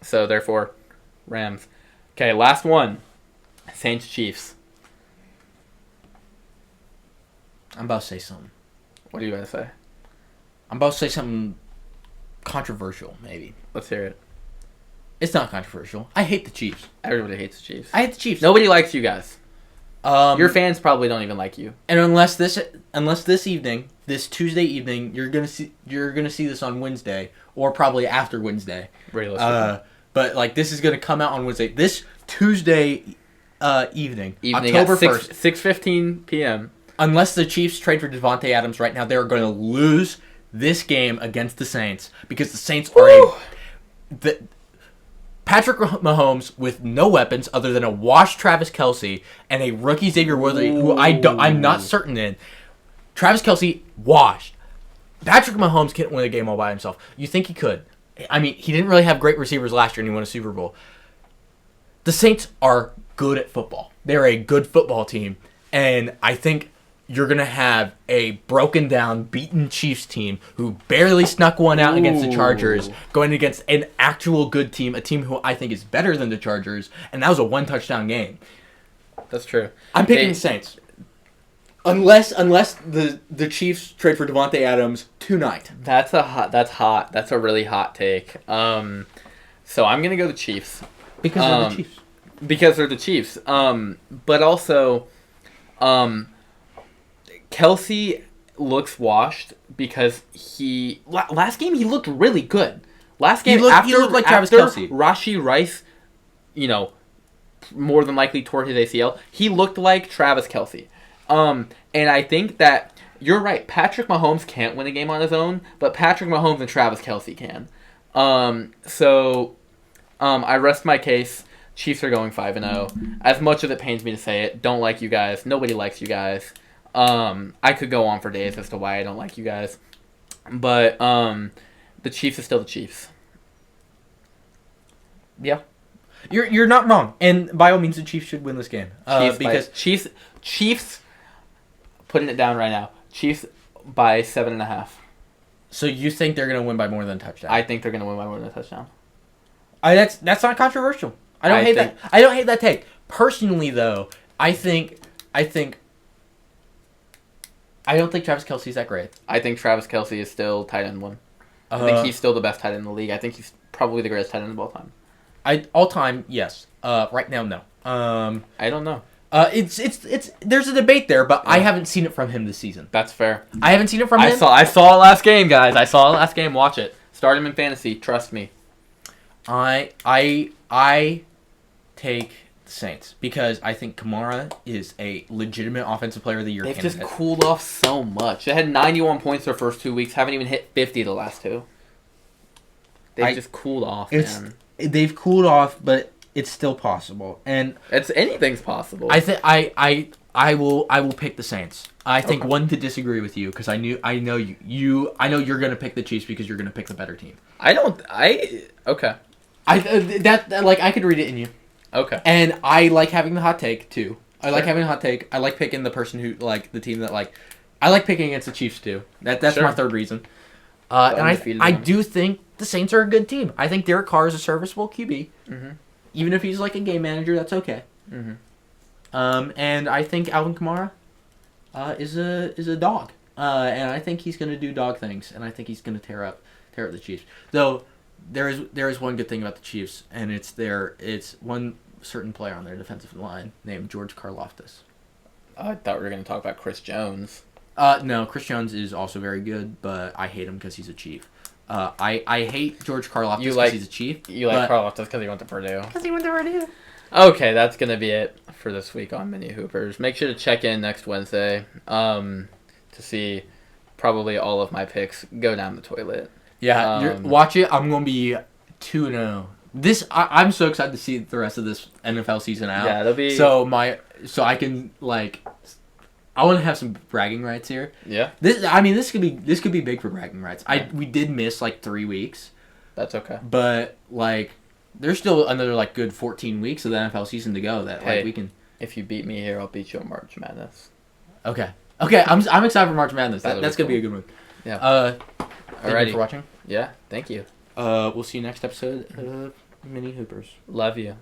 Speaker 2: So therefore, Rams. Okay, last one. Saints Chiefs.
Speaker 1: I'm about to say something.
Speaker 2: What are you going to say?
Speaker 1: I'm about to say something controversial, maybe.
Speaker 2: Let's hear it.
Speaker 1: It's not controversial. I hate the Chiefs.
Speaker 2: Everybody hates the Chiefs.
Speaker 1: I hate the Chiefs.
Speaker 2: Nobody likes you guys. Your fans probably don't even like you.
Speaker 1: And unless this evening, this Tuesday evening, you're gonna see this on Wednesday or probably after Wednesday.
Speaker 2: Realistically.
Speaker 1: But this is gonna come out on Wednesday. This Tuesday evening
Speaker 2: October 1st, 6:15 p.m.
Speaker 1: Unless the Chiefs trade for Devontae Adams right now, they're going to lose this game against the Saints because the Saints are Patrick Mahomes with no weapons other than a washed Travis Kelce and a rookie Xavier Worthy, who I'm not certain in. Travis Kelce washed. Patrick Mahomes can't win a game all by himself. You think he could? I mean, he didn't really have great receivers last year, and he won a Super Bowl. The Saints are good at football. They're a good football team, and I think you're going to have a broken down, beaten Chiefs team who barely snuck one out against the Chargers, going against an actual good team, a team who I think is better than the Chargers, and that was a 1-touchdown game.
Speaker 2: That's true.
Speaker 1: I'm picking the Saints. Unless the Chiefs trade for Devontae Adams tonight.
Speaker 2: That's hot. That's a really hot take. So I'm going to go the Chiefs.
Speaker 1: Because they're the Chiefs.
Speaker 2: Because they're the Chiefs. But also... Kelce looks washed because last game he looked really good. Last game
Speaker 1: he looked like Travis Kelce.
Speaker 2: Rashee Rice, more than likely tore his ACL. He looked like Travis Kelce. And I think that you're right. Patrick Mahomes can't win a game on his own, but Patrick Mahomes and Travis Kelce can. So I rest my case. Chiefs are going 5-0. As much as it pains me to say it, don't like you guys. Nobody likes you guys. I could go on for days as to why I don't like you guys. But the Chiefs is still the Chiefs.
Speaker 1: Yeah. You're not wrong. And by all means the Chiefs should win this game. Because
Speaker 2: Chiefs Putting it down right now. Chiefs by 7.5.
Speaker 1: So you think they're gonna win by more than a touchdown?
Speaker 2: I think they're gonna win by more than a touchdown.
Speaker 1: That's not controversial. I don't hate that. I don't hate that take. Personally, though, I don't think Travis Kelce's that great.
Speaker 2: I think Travis Kelce is still tight end 1. I think he's still the best tight end in the league. I think he's probably the greatest tight end of all time.
Speaker 1: All time, yes. Right now, no.
Speaker 2: I don't know.
Speaker 1: It's there's a debate there, but I haven't seen it from him this season.
Speaker 2: That's fair.
Speaker 1: I haven't seen it from him.
Speaker 2: I saw it last game, guys. I saw it last game. Watch it. Start him in fantasy. Trust me.
Speaker 1: I take the Saints because I think Kamara is a legitimate offensive player of the year
Speaker 2: They've
Speaker 1: candidate.
Speaker 2: just cooled off so much. They had 91 points their first 2 weeks. Haven't even hit 50 the last 2. They've just cooled off, man.
Speaker 1: They've cooled off, but it's still possible, and
Speaker 2: anything's possible.
Speaker 1: I think I will pick the Saints. I think one to disagree with you because I know you're gonna pick the Chiefs because you're gonna pick the better team.
Speaker 2: Okay.
Speaker 1: I could read it in you.
Speaker 2: Okay.
Speaker 1: And I like having the hot take too. I like having a hot take. I like picking the person who the team that I like picking against the Chiefs too. That's my third reason. And I do think the Saints are a good team. I think Derek Carr is a serviceable QB. Mm-hmm. Even if he's like a game manager, that's okay. Mm-hmm. And I think Alvin Kamara is a dog. And I think he's going to do dog things. And I think he's going to tear up the Chiefs. Though there is one good thing about the Chiefs, and it's one certain player on their defensive line named George Karlaftis.
Speaker 2: I thought we were going to talk about Chris Jones.
Speaker 1: No, Chris Jones is also very good, but I hate him because he's a Chief. I hate George Karlaftis because he's a Chief.
Speaker 2: You like Karlaftis because he went to Purdue.
Speaker 1: Because he went to Purdue.
Speaker 2: Okay, that's going to be it for this week on Mini Hoopers. Make sure to check in next Wednesday to see probably all of my picks go down the toilet.
Speaker 1: Yeah, watch it. I'm going to be 2-0. I'm so excited to see the rest of this NFL season out.
Speaker 2: Yeah, it'll be...
Speaker 1: So I can, I want to have some bragging rights here.
Speaker 2: Yeah.
Speaker 1: This could be big for bragging rights. Yeah. We did miss 3 weeks.
Speaker 2: That's okay.
Speaker 1: But there's still another good 14 weeks of the NFL season to go that we can.
Speaker 2: If you beat me here, I'll beat you at March Madness.
Speaker 1: Okay. I'm excited for March Madness. That's gonna be a good one.
Speaker 2: Yeah.
Speaker 1: Thank you for watching.
Speaker 2: Yeah. Thank you.
Speaker 1: We'll see you next episode of Mini Hoopers.
Speaker 2: Love you.